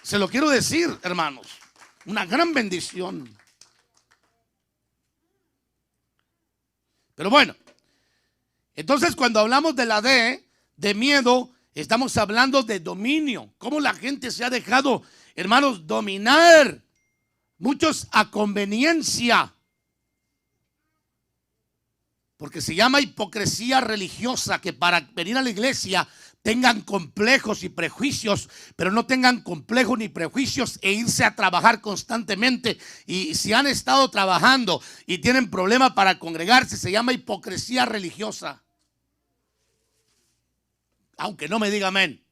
Se lo quiero decir, hermanos, una gran bendición. Pero bueno, entonces cuando hablamos de la D, de miedo, estamos hablando de dominio. Cómo la gente se ha dejado, hermanos, dominar. Muchos a conveniencia. Porque se llama hipocresía religiosa, que para venir a la iglesia tengan complejos y prejuicios, pero no tengan complejos ni prejuicios e irse a trabajar constantemente. Y si han estado trabajando y tienen problemas para congregarse, se llama hipocresía religiosa. Aunque no me diga amén,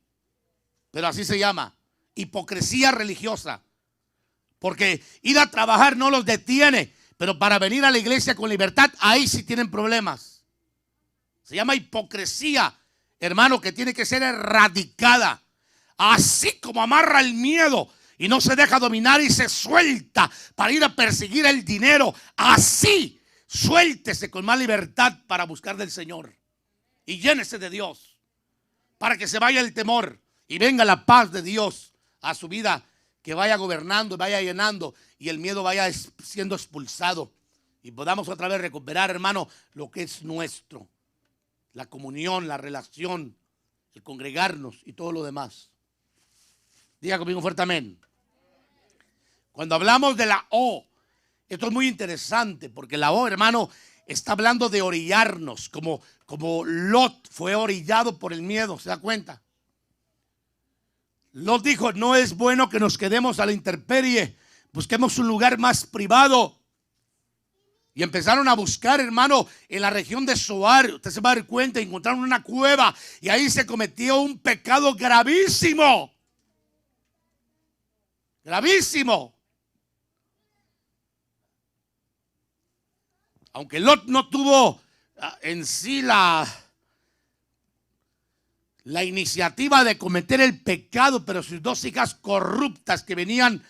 pero así se llama, hipocresía religiosa. Porque ir a trabajar no los detiene, pero para venir a la iglesia con libertad, ahí sí tienen problemas. Se llama hipocresía, hermano, que tiene que ser erradicada. Así como amarra el miedo y no se deja dominar y se suelta para ir a perseguir el dinero, así suéltese con más libertad para buscar del Señor y llénese de Dios, para que se vaya el temor y venga la paz de Dios a su vida, que vaya gobernando, vaya llenando y el miedo vaya siendo expulsado y podamos otra vez recuperar, hermano, lo que es nuestro, la comunión, la relación, el congregarnos y todo lo demás. Diga conmigo fuerte amén. Cuando hablamos de la O, esto es muy interesante porque la O, hermano, está hablando de orillarnos, como Lot fue orillado por el miedo, ¿se da cuenta? Lot dijo, no es bueno que nos quedemos a la intemperie, busquemos un lugar más privado. Y empezaron a buscar, hermano, en la región de Zoar. Usted se va a dar cuenta, encontraron una cueva y ahí se cometió un pecado gravísimo. Gravísimo. Aunque Lot no tuvo en sí la iniciativa de cometer el pecado, pero sus dos hijas corruptas que venían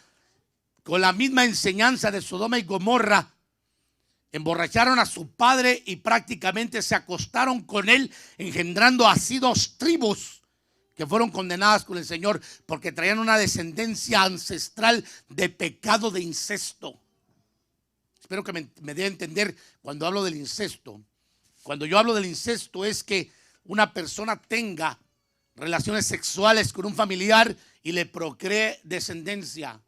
con la misma enseñanza de Sodoma y Gomorra, emborracharon a su padre y prácticamente se acostaron con él, engendrando así dos tribus que fueron condenadas con el Señor porque traían una descendencia ancestral de pecado de incesto. Espero que me dé a entender cuando hablo del incesto. Cuando yo hablo del incesto es que una persona tenga relaciones sexuales con un familiar y le procree descendencia.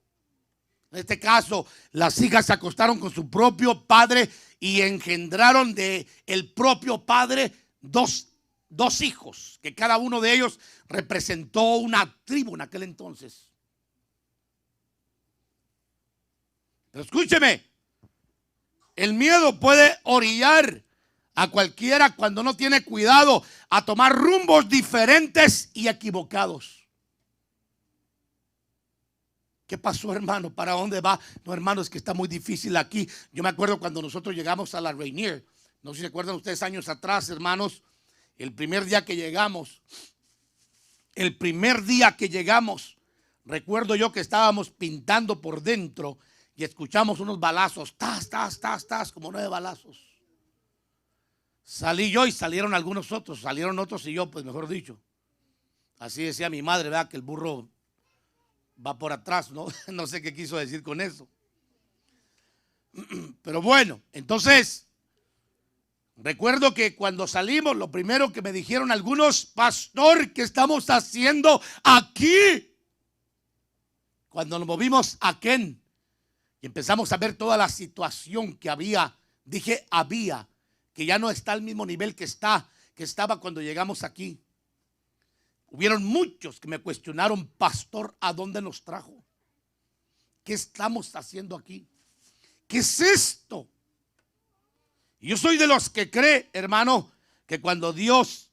En este caso, las hijas se acostaron con su propio padre y engendraron de el propio padre dos hijos, que cada uno de ellos representó una tribu en aquel entonces. Pero escúcheme, el miedo puede orillar a cualquiera cuando no tiene cuidado a tomar rumbos diferentes y equivocados. ¿Qué pasó, hermano? ¿Para dónde va? No, hermano, es que está muy difícil aquí. Yo me acuerdo cuando nosotros llegamos a la Rainier. No sé si se acuerdan ustedes años atrás, hermanos. El primer día que llegamos, recuerdo yo que estábamos pintando por dentro y escuchamos unos balazos. Tas, como 9 balazos. Salí yo y salieron algunos otros. Salieron otros y yo, pues mejor dicho. Así decía mi madre, ¿verdad? Que el burro va por atrás, ¿no? No sé qué quiso decir con eso. Pero bueno, entonces, recuerdo que cuando salimos, lo primero que me dijeron algunos, pastor, ¿qué estamos haciendo aquí? Cuando nos movimos a Ken y empezamos a ver toda la situación que había, dije había, que ya no está al mismo nivel que estaba cuando llegamos aquí. Hubieron muchos que me cuestionaron, pastor, ¿a dónde nos trajo? ¿Qué estamos haciendo aquí? ¿Qué es esto? Y yo soy de los que cree, hermano, que cuando Dios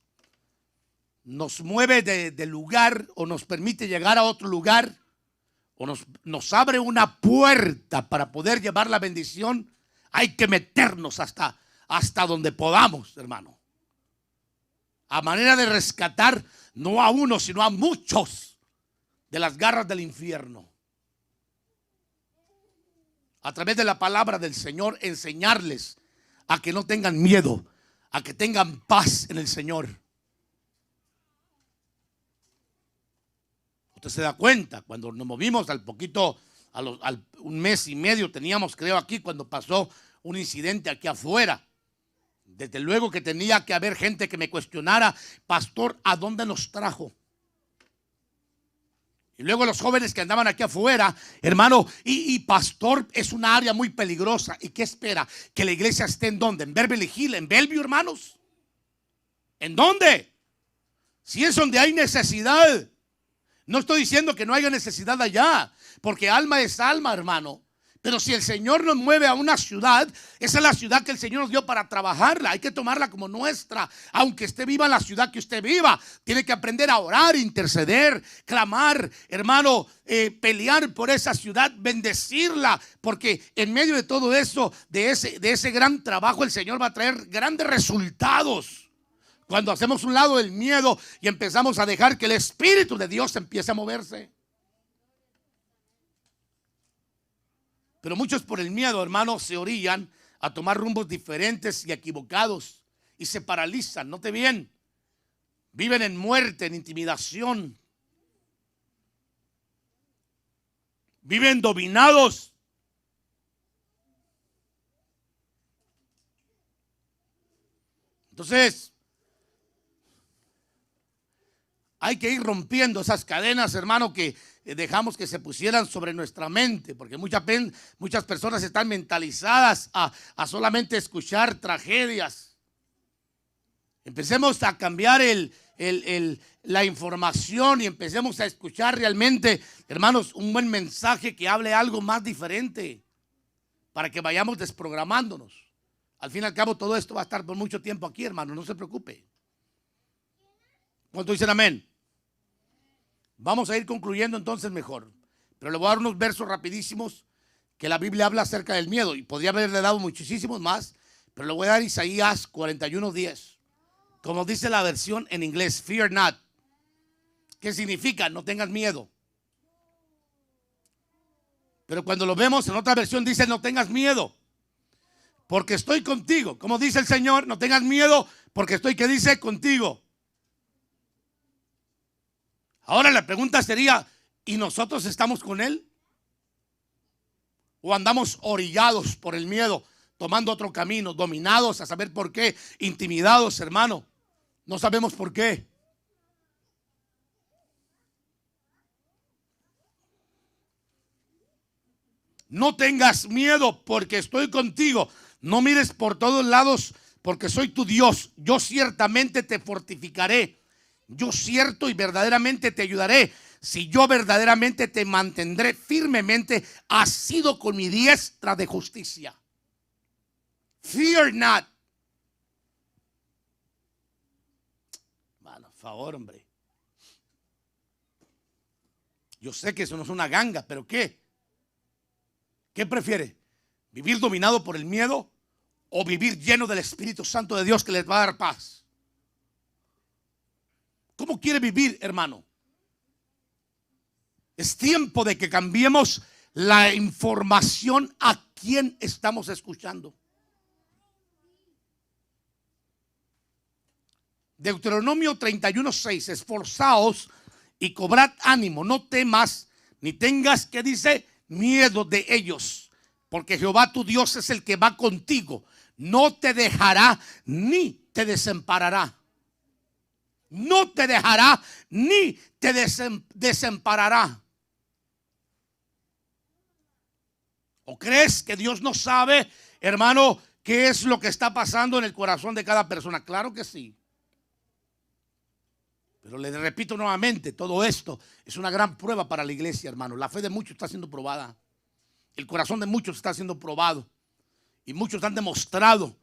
nos mueve de lugar o nos permite llegar a otro lugar o nos abre una puerta para poder llevar la bendición, hay que meternos hasta donde podamos, hermano. A manera de rescatar no a uno, sino a muchos de las garras del infierno. A través de la palabra del Señor, enseñarles a que no tengan miedo, a que tengan paz en el Señor. Usted se da cuenta, cuando nos movimos al un mes y medio teníamos, creo, aquí cuando pasó un incidente aquí afuera. Desde luego que tenía que haber gente que me cuestionara, pastor, ¿a dónde nos trajo? Y luego los jóvenes que andaban aquí afuera, hermano, y pastor, es una área muy peligrosa. ¿Y qué espera? Que la iglesia esté ¿en dónde? ¿En Beverly Hills? ¿En Bellevue, hermanos? ¿En dónde? Si es donde hay necesidad. No estoy diciendo que no haya necesidad allá, porque alma es alma, hermano. Pero si el Señor nos mueve a una ciudad, esa es la ciudad que el Señor nos dio para trabajarla. Hay que tomarla como nuestra, aunque esté viva en la ciudad que usted viva. Tiene que aprender a orar, interceder, clamar, hermano, pelear por esa ciudad, bendecirla, porque en medio de todo eso, de ese gran trabajo, el Señor va a traer grandes resultados. Cuando hacemos un lado el miedo y empezamos a dejar que el Espíritu de Dios empiece a moverse. Pero muchos por el miedo, hermanos, se orillan a tomar rumbos diferentes y equivocados y se paralizan. Note bien, viven en muerte, en intimidación. Viven dominados. Entonces, hay que ir rompiendo esas cadenas, hermano, que dejamos que se pusieran sobre nuestra mente, porque muchas personas están mentalizadas a solamente escuchar tragedias. Empecemos a cambiar la información y empecemos a escuchar realmente, hermanos, un buen mensaje que hable algo más diferente para que vayamos desprogramándonos. Al fin y al cabo, todo esto va a estar por mucho tiempo aquí, hermano, no se preocupe. ¿Cuántos dicen amén? Vamos a ir concluyendo entonces mejor. Pero le voy a dar unos versos rapidísimos que la Biblia habla acerca del miedo. Y podría haberle dado muchísimos más, pero le voy a dar Isaías 41:10. Como dice la versión en inglés, fear not. ¿Qué significa? No tengas miedo. Pero cuando lo vemos en otra versión dice, no tengas miedo, porque estoy contigo. Como dice el Señor, no tengas miedo, porque estoy, ¿qué dice? Contigo. Ahora la pregunta sería, ¿y nosotros estamos con Él? ¿O andamos orillados por el miedo, tomando otro camino, dominados a saber por qué, intimidados, hermano? No sabemos por qué. No tengas miedo porque estoy contigo. No mires por todos lados porque soy tu Dios. Yo ciertamente te fortificaré. Yo cierto y verdaderamente te ayudaré. Si yo verdaderamente te mantendré firmemente asido con mi diestra de justicia. Fear not. Mano, por favor, hombre. Yo sé que eso no es una ganga, pero ¿qué? ¿Qué prefiere? ¿Vivir dominado por el miedo o vivir lleno del Espíritu Santo de Dios que les va a dar paz? ¿Cómo quiere vivir, hermano? Es tiempo de que cambiemos la información a quién estamos escuchando. Deuteronomio 31:6. Esforzaos y cobrad ánimo, no temas ni tengas, que dice, miedo de ellos, porque Jehová tu Dios es el que va contigo. No te dejará ni te desamparará. No te dejará ni te desamparará. ¿O crees que Dios no sabe, hermano, qué es lo que está pasando en el corazón de cada persona? Claro que sí. Pero le repito nuevamente, todo esto es una gran prueba para la iglesia, hermano. La fe de muchos está siendo probada. El corazón de muchos está siendo probado. Y muchos han demostrado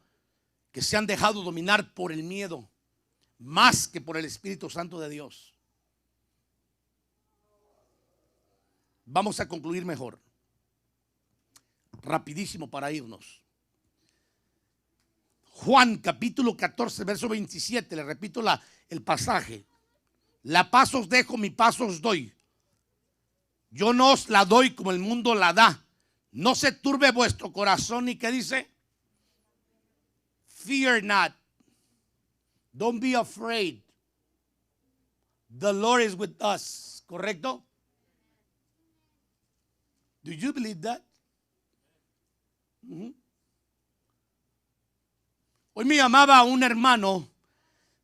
que se han dejado dominar por el miedo más que por el Espíritu Santo de Dios. Vamos a concluir mejor. Rapidísimo para irnos. Juan capítulo 14, verso 27. Le repito el pasaje. La paz os dejo, mi paz os doy. Yo no os la doy como el mundo la da. No se turbe vuestro corazón. ¿Y qué dice? Fear not. Don't be afraid. The Lord is with us. ¿Correcto? Do you believe that? Hoy me llamaba un hermano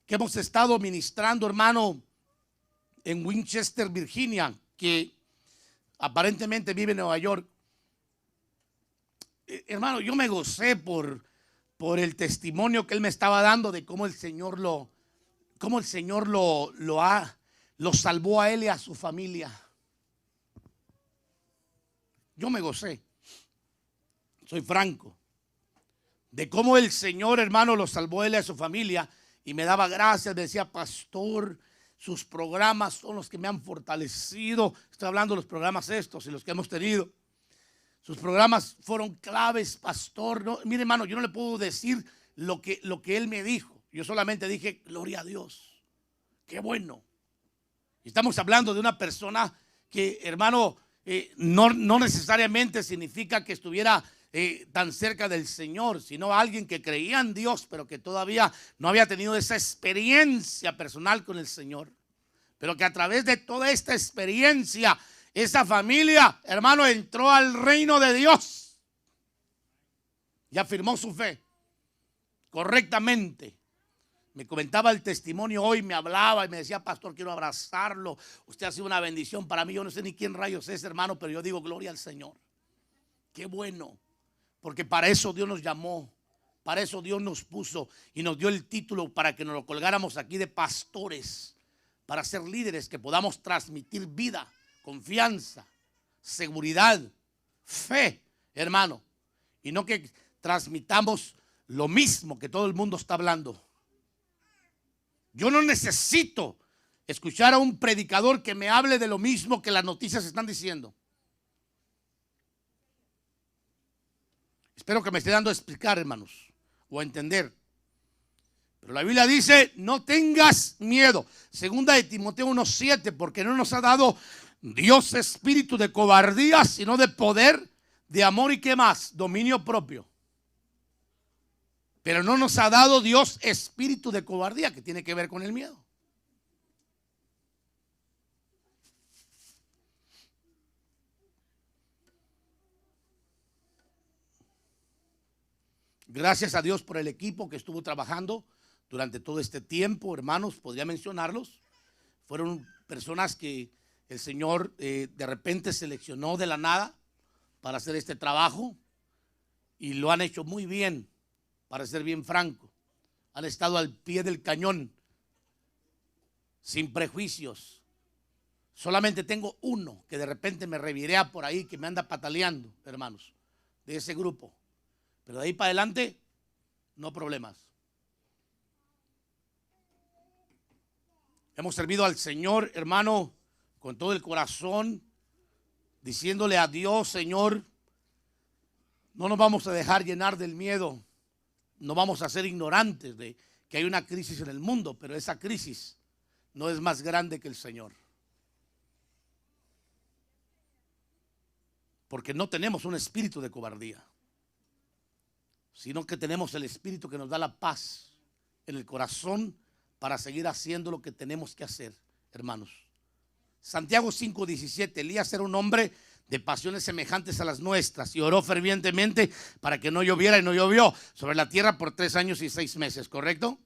que hemos estado ministrando, hermano, en Winchester, Virginia, que aparentemente vive en Nueva York. Hermano, yo me gocé por el testimonio que él me estaba dando de cómo el Señor lo salvó a él y a su familia. Yo me gocé, soy franco, de cómo el Señor, hermano, lo salvó a él y a su familia, y me daba gracias. Me decía, pastor, sus programas son los que me han fortalecido. Estoy hablando de los programas estos y los que hemos tenido. Sus programas fueron claves, pastor. No, mire, hermano, yo no le puedo decir lo que él me dijo. Yo solamente dije, gloria a Dios, qué bueno. Estamos hablando de una persona que, hermano, no necesariamente significa que estuviera tan cerca del Señor, sino alguien que creía en Dios, pero que todavía no había tenido esa experiencia personal con el Señor. Pero que a través de toda esta experiencia, esa familia, hermano, entró al reino de Dios y afirmó su fe correctamente. Me comentaba el testimonio hoy, me hablaba y me decía, pastor, quiero abrazarlo. Usted ha sido una bendición para mí. Yo no sé ni quién rayos es, hermano, pero yo digo, gloria al Señor. Qué bueno, porque para eso Dios nos llamó, para eso Dios nos puso y nos dio el título para que nos lo colgáramos aquí de pastores, para ser líderes que podamos transmitir vida, confianza, seguridad, fe, hermano, y no que transmitamos lo mismo que todo el mundo está hablando. Yo no necesito escuchar a un predicador que me hable de lo mismo que las noticias están diciendo. Espero que me esté dando a explicar, hermanos, o a entender. Pero la Biblia dice, no tengas miedo. Segunda de Timoteo 1:7, porque no nos ha dado Dios espíritu de cobardía, sino de poder, de amor y ¿qué más? Dominio propio. Pero no nos ha dado Dios espíritu de cobardía, que tiene que ver con el miedo. Gracias a Dios por el equipo que estuvo trabajando durante todo este tiempo, hermanos, podría mencionarlos. Fueron personas que el Señor de repente seleccionó de la nada para hacer este trabajo y lo han hecho muy bien. Para ser bien franco, han estado al pie del cañón, sin prejuicios. Solamente tengo uno que de repente me revirea por ahí, que me anda pataleando, hermanos, de ese grupo. Pero de ahí para adelante, no problemas. Hemos servido al Señor, hermano, con todo el corazón, diciéndole a Dios, Señor, no nos vamos a dejar llenar del miedo. No vamos a ser ignorantes de que hay una crisis en el mundo, pero esa crisis no es más grande que el Señor. Porque no tenemos un espíritu de cobardía, sino que tenemos el espíritu que nos da la paz en el corazón para seguir haciendo lo que tenemos que hacer, hermanos. Santiago 5:17, Elías era un hombre de pasiones semejantes a las nuestras y oró fervientemente para que no lloviera y no llovió sobre la tierra por 3 años y 6 meses, ¿correcto?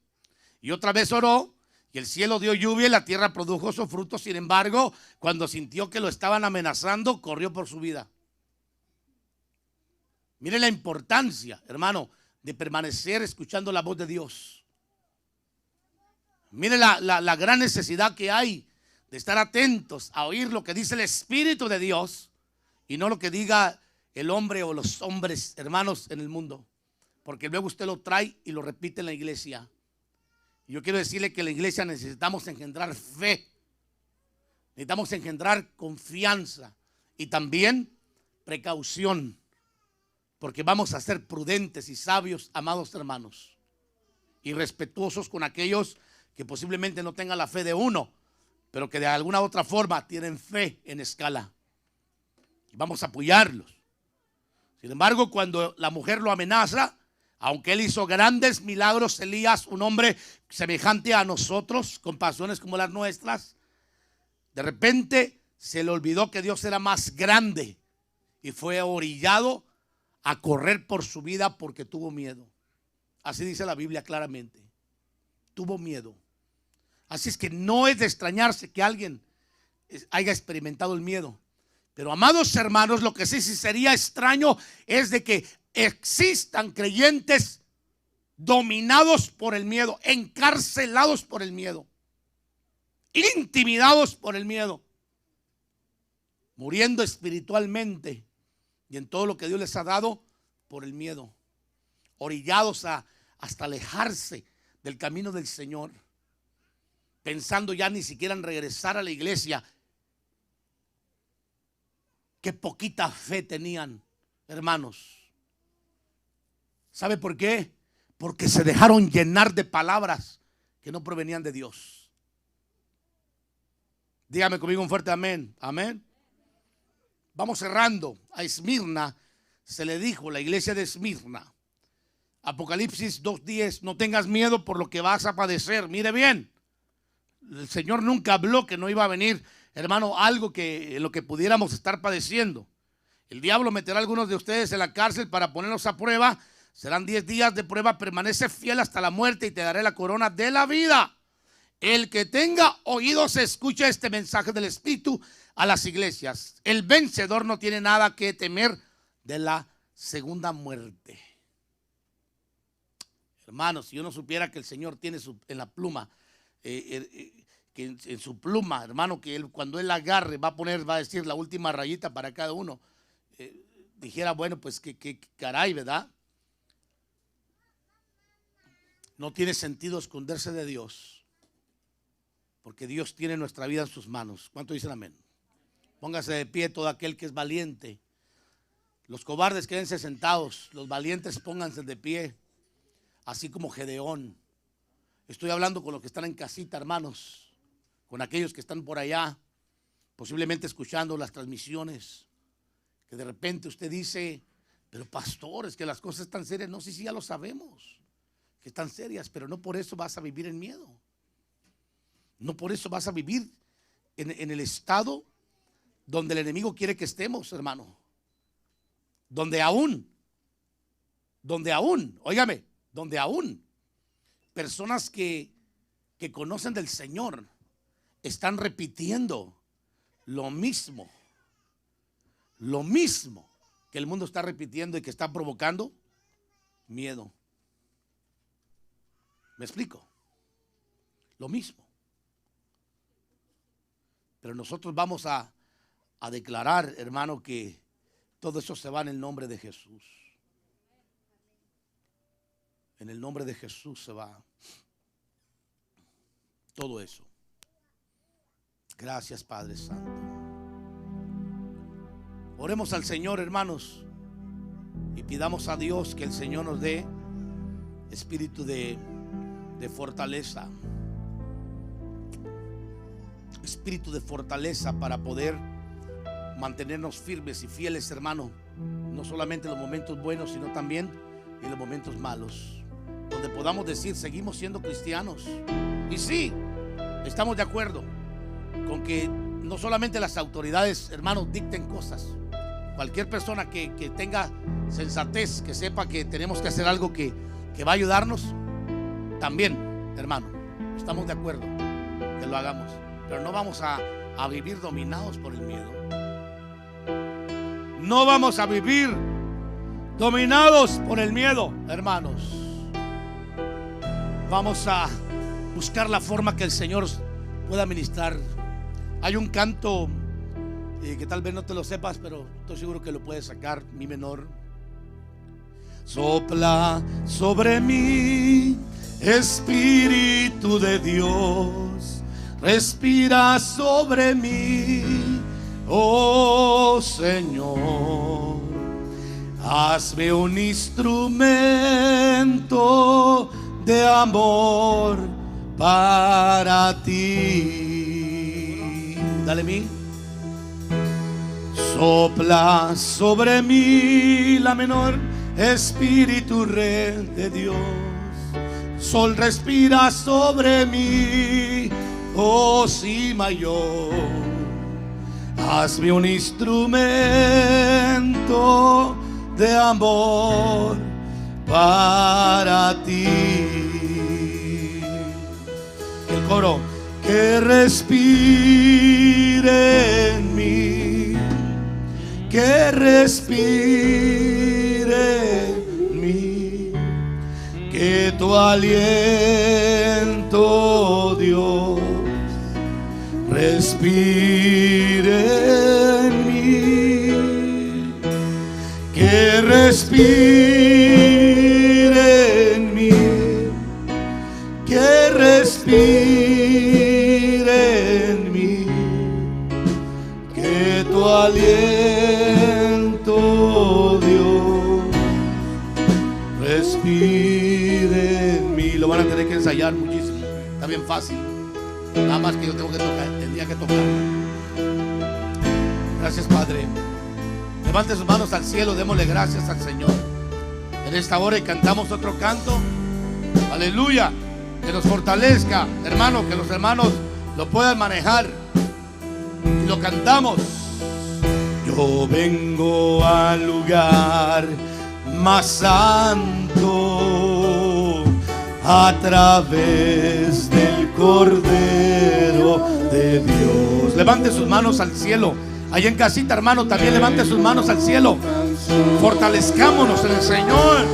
Y otra vez oró y el cielo dio lluvia y la tierra produjo su fruto. Sin embargo, cuando sintió que lo estaban amenazando, corrió por su vida. Mire la importancia, hermano, de permanecer escuchando la voz de Dios. Mire la gran necesidad que hay de estar atentos a oír lo que dice el Espíritu de Dios y no lo que diga el hombre o los hombres, hermanos, en el mundo. Porque luego usted lo trae y lo repite en la iglesia. Y yo quiero decirle que en la iglesia necesitamos engendrar fe. Necesitamos engendrar confianza y también precaución. Porque vamos a ser prudentes y sabios, amados hermanos. Y respetuosos con aquellos que posiblemente no tengan la fe de uno, pero que de alguna otra forma tienen fe en escala. Y vamos a apoyarlos. Sin embargo, cuando la mujer lo amenaza, aunque él hizo grandes milagros, Elías, un hombre semejante a nosotros, con pasiones como las nuestras, de repente se le olvidó que Dios era más grande y fue orillado a correr por su vida porque tuvo miedo. Así dice la Biblia claramente. Tuvo miedo. Así es que no es de extrañarse que alguien haya experimentado el miedo. Pero amados hermanos, lo que sí sería extraño es de que existan creyentes dominados por el miedo, encarcelados por el miedo, intimidados por el miedo, muriendo espiritualmente y en todo lo que Dios les ha dado por el miedo, orillados hasta alejarse del camino del Señor, pensando ya ni siquiera en regresar a la iglesia. Qué poquita fe tenían, hermanos. ¿Sabe por qué? Porque se dejaron llenar de palabras que no provenían de Dios. Dígame conmigo un fuerte amén. Amén. Vamos cerrando. A Esmirna se le dijo, la iglesia de Esmirna, Apocalipsis 2:10, no tengas miedo por lo que vas a padecer. Mire bien, el Señor nunca habló que no iba a venir, hermano, algo que en lo que pudiéramos estar padeciendo. El diablo meterá a algunos de ustedes en la cárcel para ponerlos a prueba. Serán 10 días de prueba. Permanece fiel hasta la muerte y te daré la corona de la vida. El que tenga oídos escucha este mensaje del Espíritu a las iglesias. El vencedor no tiene nada que temer de la segunda muerte. Hermanos, si yo no supiera que el Señor tiene en la pluma, que en su pluma, hermano, que él, cuando él agarre va a decir la última rayita para cada uno, dijera, bueno, pues que caray, ¿verdad? No tiene sentido esconderse de Dios, porque Dios tiene nuestra vida en sus manos. ¿Cuánto dicen amén? Póngase de pie todo aquel que es valiente. Los cobardes quédense sentados, los valientes pónganse de pie, así como Gedeón. Estoy hablando con los que están en casita, hermanos, con aquellos que están por allá, posiblemente escuchando las transmisiones, que de repente usted dice, pero pastor, es que las cosas están serias. No sé si ya lo sabemos, que están serias, pero no por eso vas a vivir en miedo. No por eso vas a vivir en el estado donde el enemigo quiere que estemos, hermano. Donde aún, óigame, donde aún personas que conocen del Señor están repitiendo lo mismo que el mundo está repitiendo y que está provocando miedo. ¿Me explico? Lo mismo. Pero nosotros vamos a declarar, hermano, que todo eso se va en el nombre de Jesús. En el nombre de Jesús se va todo eso. Gracias, Padre Santo. Oremos al Señor, hermanos, y pidamos a Dios que el Señor nos dé espíritu de fortaleza. Espíritu de fortaleza para poder mantenernos firmes y fieles, hermano, no solamente en los momentos buenos, sino también en los momentos malos, donde podamos decir, seguimos siendo cristianos. Y sí, estamos de acuerdo con que no solamente las autoridades, hermanos, dicten cosas. Cualquier persona que tenga sensatez, que sepa que tenemos que hacer algo que va a ayudarnos, también, hermano, estamos de acuerdo que lo hagamos. Pero no vamos a vivir dominados por el miedo. No vamos a vivir dominados por el miedo, hermanos. Vamos a buscar la forma que el Señor pueda ministrar. Hay un canto que tal vez no te lo sepas, pero estoy seguro que lo puedes sacar, mi menor. Sopla sobre mí, Espíritu de Dios, respira sobre mí, oh Señor. Hazme un instrumento de amor para ti. Dale mi. Sopla sobre mí, la menor, Espíritu Rey de Dios. Sol respira sobre mí, oh si mayor. Hazme un instrumento de amor para ti. El coro. Que respire en mí, que respire en mí, que tu aliento, Dios, respire en mí, que respire en mí, que respire en mí, que tu aliento, Dios, respire lo van a tener que ensayar muchísimo. Está bien fácil. Nada más que yo tengo que tocar, tendría que tocar. Gracias, Padre. Levante sus manos al cielo, démosle gracias al Señor en esta hora y cantamos otro canto. Aleluya. Que nos fortalezca, hermano, que los hermanos lo puedan manejar y lo cantamos. Yo vengo al lugar más santo a través del Cordero de Dios. Levante sus manos al cielo. Allá en casita, hermano, también levante sus manos al cielo. Fortalezcámonos en el Señor.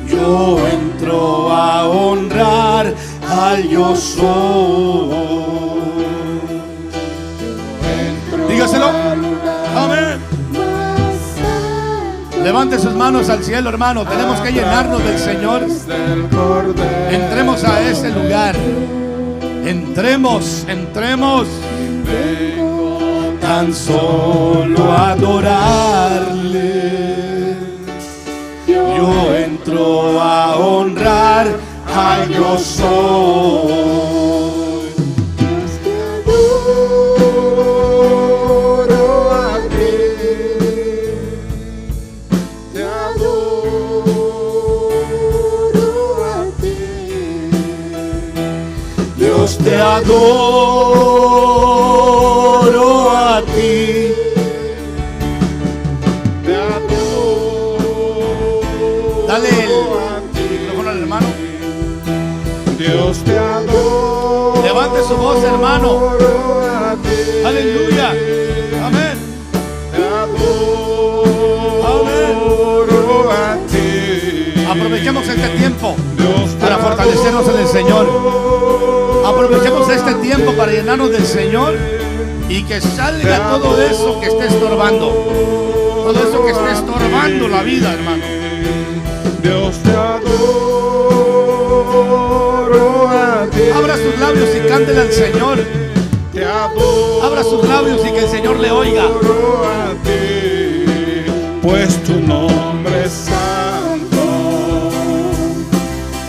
Yo entro a honrar al yo soy. Dígaselo. Amén. Levante sus manos al cielo, hermano. Tenemos que llenarnos del Señor. Entremos a ese lugar. Entremos. Tan solo a adorarle. Yo entro a honrar al yo soy. Te adoro a ti. Dios, te adoro a ti. Dale el micrófono al hermano. Dios, te adoro. Levante su voz, hermano. Aleluya. Amén. Te adoro a ti. Aprovechemos este tiempo para fortalecernos en el Señor. Aprovechemos este tiempo para llenarnos del Señor y que salga todo eso que esté estorbando. Todo eso que esté estorbando la vida, hermano. Dios, te adoro a ti. Abra sus labios y cántele al Señor. Te adoro. Abra sus labios y que el Señor le oiga. A ti, pues tu nombre es santo,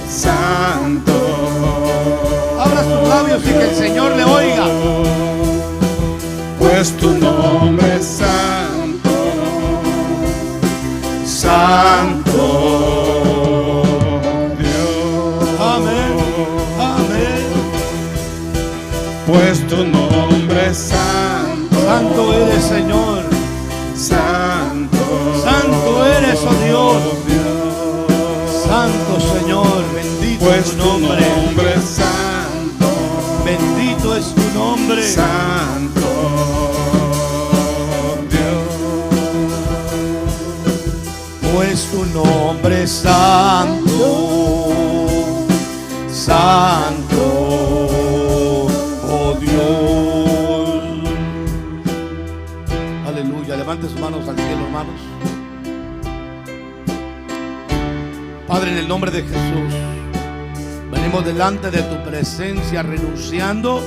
santo. Abra sus labios y que el Señor le oiga. Pues tu nombre es santo, santo. Pues tu nombre es santo. Santo eres, Señor. Santo. Santo eres, oh Dios. Santo, Señor. Bendito pues es tu nombre. Tu nombre es santo. Bendito es tu nombre. Santo Dios. Pues tu nombre es santo. Santo. Aleluya, levante sus manos al cielo, hermanos. Padre, en el nombre de Jesús, venimos delante de tu presencia renunciando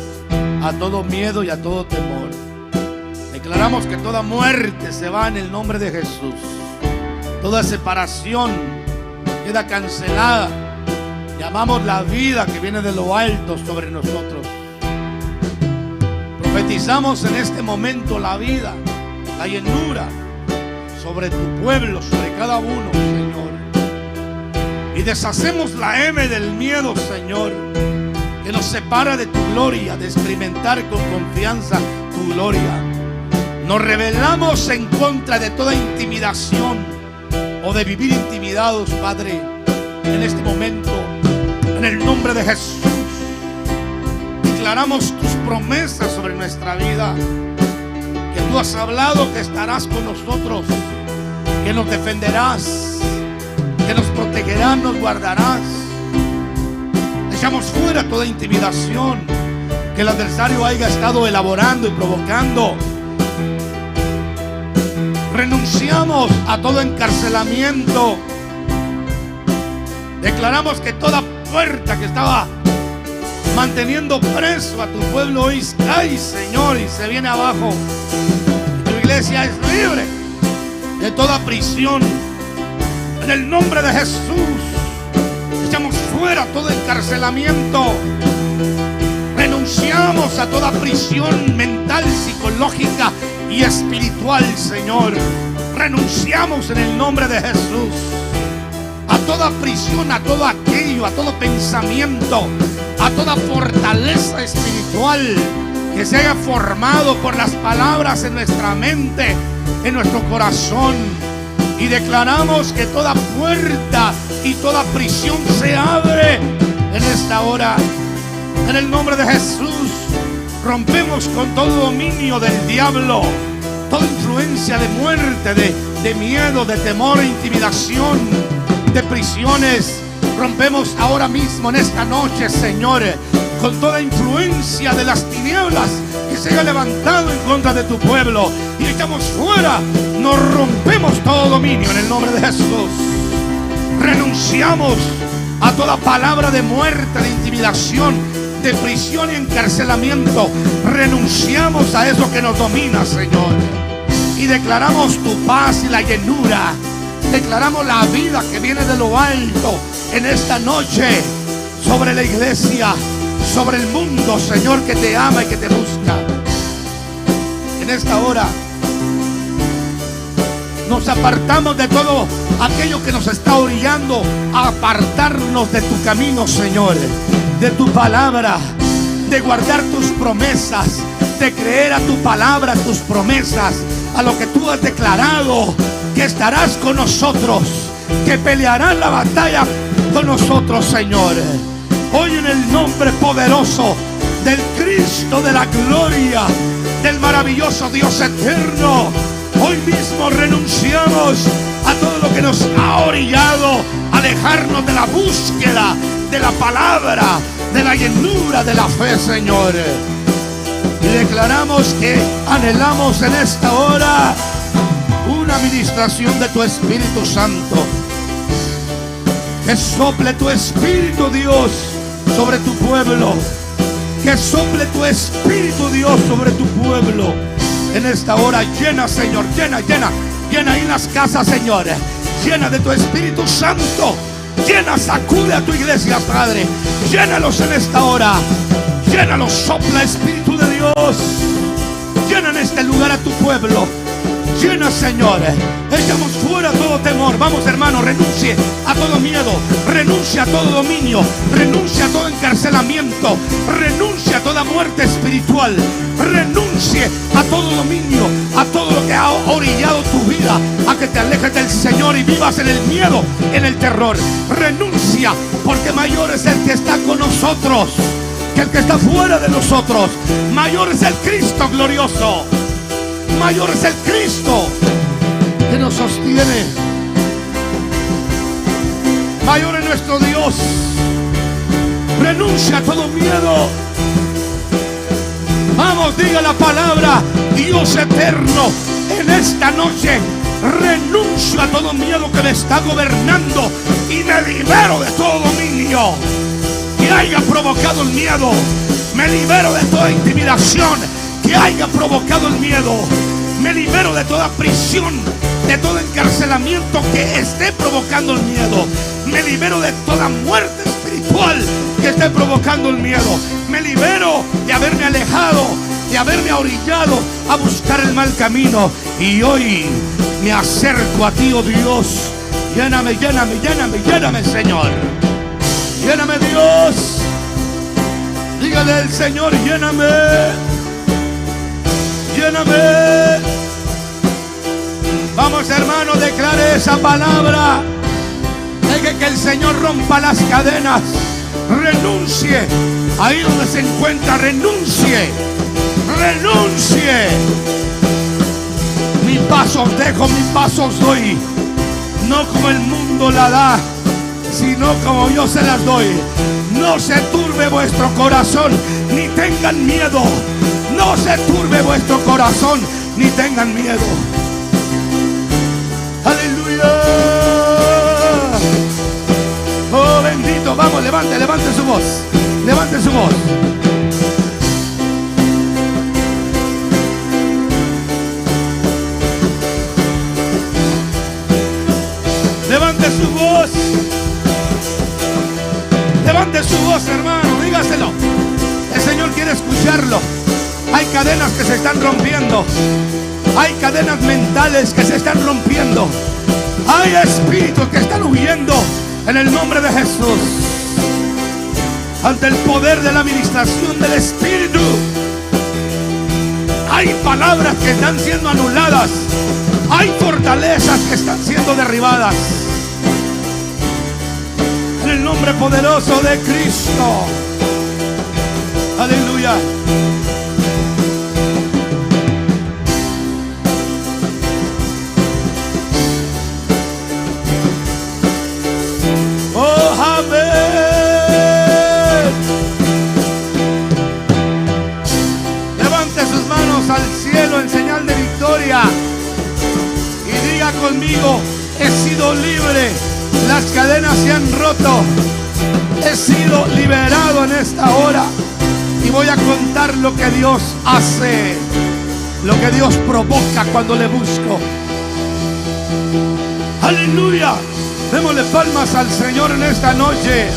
a todo miedo y a todo temor. Declaramos que toda muerte se va en el nombre de Jesús. Toda separación queda cancelada. Llamamos la vida que viene de lo alto sobre nosotros. Profetizamos en este momento la vida, la llenura sobre tu pueblo, sobre cada uno, Señor. Y deshacemos la M del miedo, Señor, que nos separa de tu gloria, de experimentar con confianza tu gloria. Nos rebelamos en contra de toda intimidación o de vivir intimidados, Padre, en este momento, en el nombre de Jesús. Declaramos tus promesas sobre nuestra vida, que tú has hablado que estarás con nosotros, que nos defenderás, que nos protegerás, nos guardarás. Echamos fuera toda intimidación que el adversario haya estado elaborando y provocando. Renunciamos a todo encarcelamiento. Declaramos que toda puerta que estaba manteniendo preso a tu pueblo hoy cae, Señor, y se viene abajo. Tu iglesia es libre de toda prisión. En el nombre de Jesús, todo encarcelamiento. Renunciamos a toda prisión mental, psicológica y espiritual, Señor. Renunciamos en el nombre de Jesús a toda prisión, a todo aquello, a todo pensamiento, a toda fortaleza espiritual que se haya formado por las palabras en nuestra mente, en nuestro corazón. Y declaramos que toda puerta y toda prisión se abre en esta hora. En el nombre de Jesús rompemos con todo dominio del diablo, toda influencia de muerte, de miedo, de temor, intimidación, de prisiones. Rompemos ahora mismo en esta noche, Señor, con toda influencia de las tinieblas que se haya levantado en contra de tu pueblo, y echamos fuera, nos rompemos todo dominio en el nombre de Jesús. Renunciamos a toda palabra de muerte, de intimidación, de prisión y encarcelamiento. Renunciamos a eso que nos domina, Señor, y declaramos tu paz y la llenura. Declaramos la vida que viene de lo alto en esta noche sobre la iglesia, sobre el mundo, Señor, que te ama y que te busca. En esta hora nos apartamos de todo aquello que nos está orillando a apartarnos de tu camino, Señor, de tu palabra, de guardar tus promesas, de creer a tu palabra, a tus promesas, a lo que tú has declarado, que estarás con nosotros, que pelearás la batalla con nosotros, Señor. Hoy, en el nombre poderoso del Cristo de la gloria, del maravilloso Dios eterno, hoy mismo renunciamos a todo lo que nos ha orillado a alejarnos de la búsqueda de la palabra, de la llenura de la fe, Señor. Y declaramos que anhelamos en esta hora una administración de tu Espíritu Santo. Que sople tu Espíritu, Dios, sobre tu pueblo. Que sople tu Espíritu, Dios, sobre tu pueblo. En esta hora llena, Señor, llena ahí en las casas, Señor. Llena de tu Espíritu Santo. Llena, sacude a tu iglesia, Padre. Llénalos en esta hora. Llénalos, sopla, Espíritu de Dios. Llena en este lugar a tu pueblo. Llena, Señor. Echamos fuera todo temor. Vamos, hermano, renuncie a todo miedo. Renuncie a todo dominio. Renuncie a todo encarcelamiento. Renuncie a toda muerte espiritual. Renuncie a todo dominio, a todo lo que ha orillado tu vida a que te alejes del Señor y vivas en el miedo, en el terror. Renuncia, porque mayor es el que está con nosotros que el que está fuera de nosotros. Mayor es el Cristo glorioso. Mayor es el Cristo que nos sostiene. Mayor es nuestro Dios. Renuncia a todo miedo. Vamos, diga la palabra: Dios eterno, en esta noche renuncio a todo miedo que me está gobernando y me libero de todo dominio que haya provocado el miedo. Me libero de toda intimidación que haya provocado el miedo. Me libero de toda prisión, de todo encarcelamiento que esté provocando el miedo. Me libero de toda muerte espiritual que esté provocando el miedo. Me libero de haberme alejado, de haberme orillado a buscar el mal camino. Y hoy me acerco a ti, oh Dios. Lléname, lléname, lléname, lléname, Señor. Lléname, Dios. Dígale al Señor: lléname. Lléname. Vamos, hermano, declare esa palabra. Deje que el Señor rompa las cadenas. Renuncie. Ahí donde se encuentra, renuncie. Renuncie. Mi paso os dejo, mi paso os doy. No como el mundo la da, sino como yo se las doy. No se turbe vuestro corazón, ni tengan miedo. No se turbe vuestro corazón, ni tengan miedo. Aleluya. Oh, bendito. Vamos, levante su voz. Levante su voz. Levante su voz. Levante Levante su voz, hermano, dígaselo. El Señor quiere escucharlo. Hay cadenas que se están rompiendo. Hay cadenas mentales que se están rompiendo. Hay espíritus que están huyendo en el nombre de Jesús. Ante el poder de la administración del Espíritu, hay palabras que están siendo anuladas. Hay fortalezas que están siendo derribadas. En el nombre poderoso de Cristo. Aleluya. Oh, amén. Levante sus manos al cielo en señal de victoria y diga conmigo: he sido libre. Las cadenas se han roto. He sido liberado en esta hora. Y voy a contar lo que Dios hace, lo que Dios provoca cuando le busco. Aleluya. Démosle palmas al Señor en esta noche.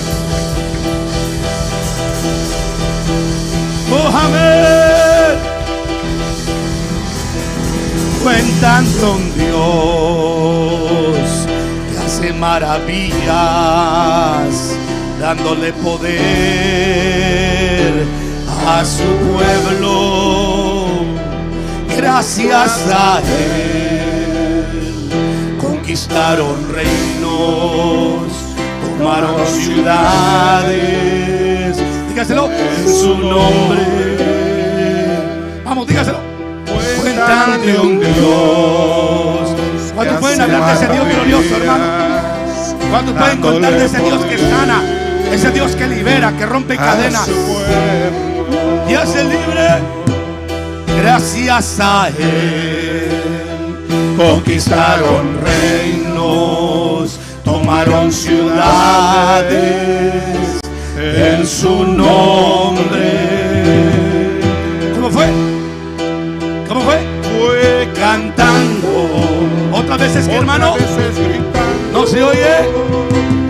Oh, amén. Cuentan con Dios que hace maravillas, dándole poder a su pueblo. Gracias a Él conquistaron reinos, tomaron ciudades. Dígaselo en su nombre. Vamos, dígaselo. Cuentan de un Dios. ¿Cuántos pueden hablar de ese Dios glorioso, hermano? ¿Cuántos pueden contar de ese Dios que sana? Ese Dios que libera, que rompe cadenas y hace libre. Gracias a Él conquistaron reinos, tomaron ciudades en su nombre. ¿Cómo fue? ¿Cómo fue? Fue cantando. Otra vez es que, hermano, no se oye.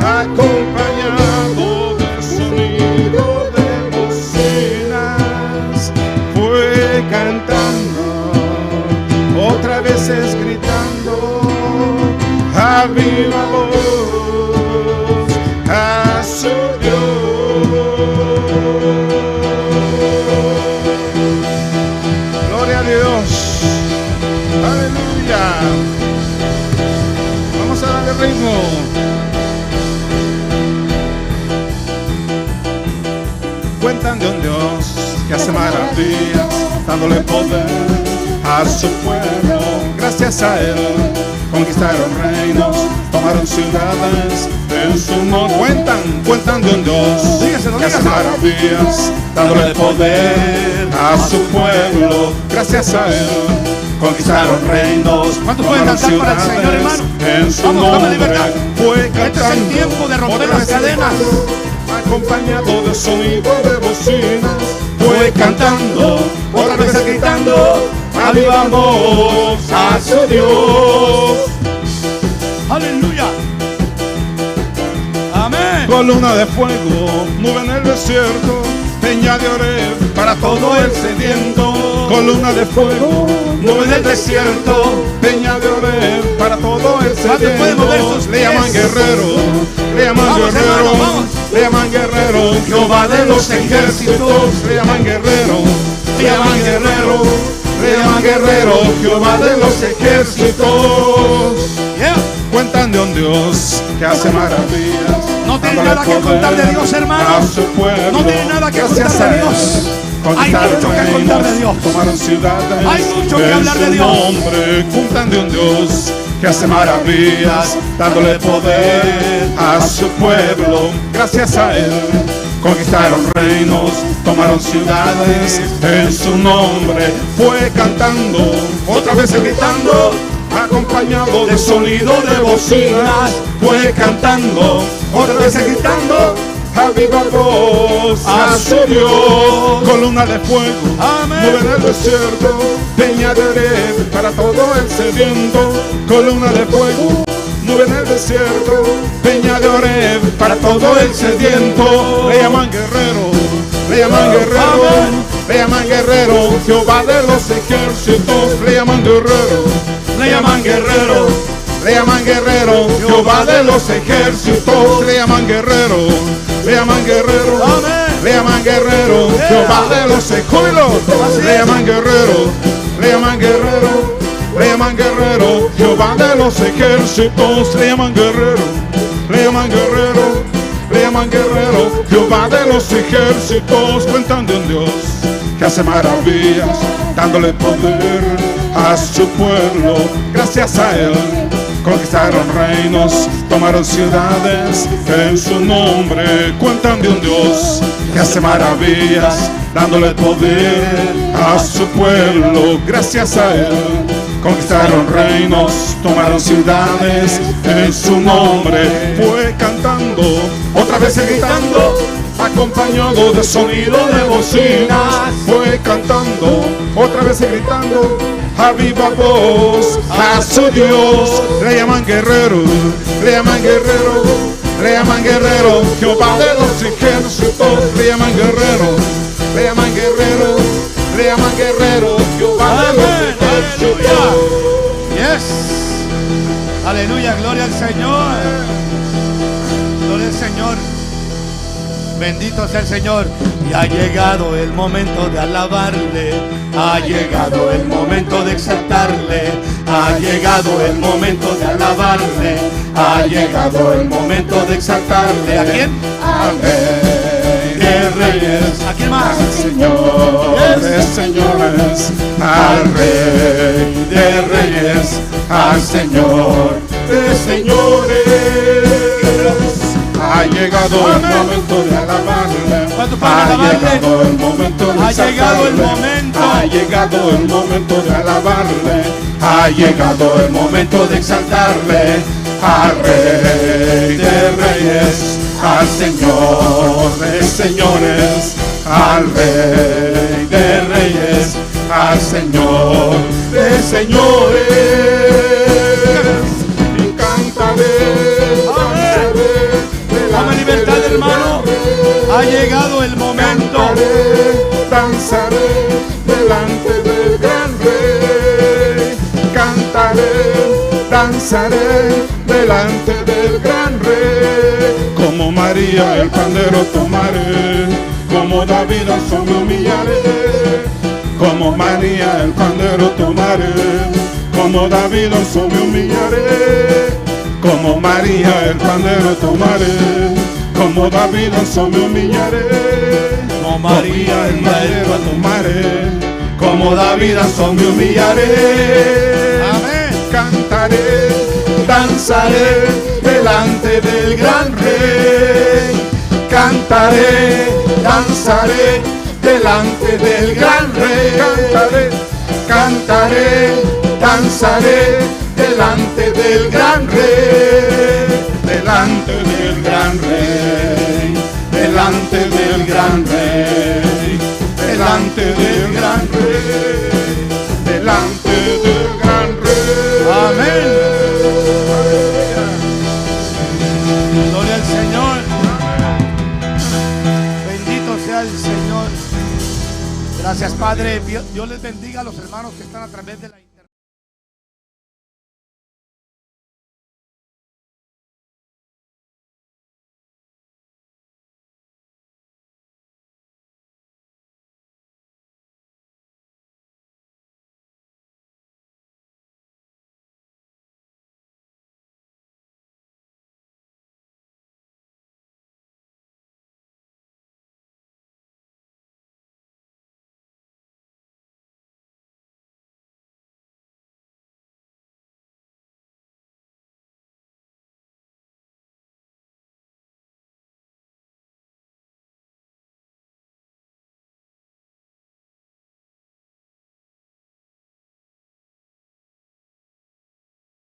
Acompañado del sonido de bocinas, fue cantando, otra vez es gritando a viva voz a su Dios. Gloria a Dios. Aleluya. Vamos a darle ritmo. Cuentan de un Dios que hace maravillas, dándole poder a su pueblo. Gracias a Él conquistaron reinos, tomaron ciudades en su nombre. Cuentan de un Dios que hace maravillas, dándole poder a su pueblo. Gracias a Él conquistaron reinos. ¿Cuántos pueden cantar para el Señor, hermano? En su Vamos, nombre. dame libertad. Este es el tiempo de romper las cadenas. Acompañado de sonido de bocinas, fue cantando, otra vez gritando, avivamos a su Dios. Aleluya. Amén. Columna de fuego, nube en el desierto, peña de Oreb para todo el sediento. Columna de fuego, nube en el desierto, peña de Oreb para todo el sediento. Le llaman guerrero, le llaman guerrero, le llaman guerrero, Jehová de los ejércitos. Le llaman guerrero, le llaman guerrero, le llaman guerrero, Jehová de los ejércitos. Cuentan de un Dios que hace maravillas. No tiene nada que contar de Dios, hermano. No tiene nada que contar de Dios. Hay mucho que contar de Dios. Tomaron ciudades. Hay mucho que hablar de Dios. Cuentan de un Dios que hace maravillas, dándole poder a su pueblo. Gracias a Él conquistaron reinos, tomaron ciudades en su nombre. Fue cantando, otra vez gritando, acompañado de sonido de bocinas. Fue cantando, otra vez gritando, a viva voz a su Dios. Columna de fuego, nube en el desierto, peña de Oreb para todo el sediento. Columna de fuego, nube en el desierto, peña de Oreb para todo el sediento. Le llaman guerrero, le llaman guerrero, le llaman guerrero, Jehová de los ejércitos. Le llaman guerrero, le llaman guerrero, le llaman guerrero, Jehová de los ejércitos. Le llaman guerrero, le llaman guerrero, le llaman guerrero, Jehová de los ejércitos. Le llaman guerrero, le llaman guerrero, le llaman guerrero, Jehová de los ejércitos. Le llaman guerrero, le llaman guerrero, le llaman guerrero, Jehová de los ejércitos. Cuentan de un Dios que hace maravillas, dándole poder a su pueblo. Gracias a él conquistaron reinos, tomaron ciudades en su nombre. Cuentan de un Dios que hace maravillas, dándole poder a su pueblo. Gracias a él conquistaron reinos, tomaron ciudades en su nombre. Fue cantando, otra vez gritando, acompañado de sonido de bocinas. Fue cantando, otra vez gritando, a viva voz a su Dios. Le llaman guerrero, le llaman guerrero, le llaman guerrero, Jehová de los ejércitos. Le llaman guerrero, le llaman guerrero, le llaman guerrero, Jehová de los ejércitos. Yes. Aleluya, gloria al Señor. Gloria al Señor. Bendito sea el Señor. Y ha llegado el momento de alabarle, ha llegado el momento de exaltarle, ha llegado el momento de alabarle, ha llegado el momento de exaltarle. ¿A quién? Al Rey de Reyes. ¿A quién más? Al Señor de Señores, al Rey de Reyes, al Señor de Señores. Ha llegado el momento de alabarle, ha llegado el momento de ha llegado el momento, ha llegado el momento de alabarle, ha llegado el momento de exaltarle, al Rey de Reyes, al Señor de Señores, al Rey de Reyes, al Señor de Señores. Y cantaré, dame libertad, hermano. Ha llegado el momento. Danzaré delante del gran Rey. Cantaré, danzaré delante del gran Rey. Como María el pandero tomaré, como David al son me humillaré. Como María el pandero tomaré, como David al son me humillaré. Como María el pandero tomaré, como David al son me humillaré. Como María el pandero tomaré, como David al son me humillaré. Amén. Cantaré, danzaré delante del gran Rey. Cantaré, danzaré delante del gran Rey. Cantaré, cantaré, danzaré delante del gran Rey, delante del gran Rey, delante del gran Rey, delante del gran Rey, delante del gran Rey. Amén. Gloria al Señor. Bendito sea el Señor. Gracias, Padre. Dios les bendiga a los hermanos que están a través de la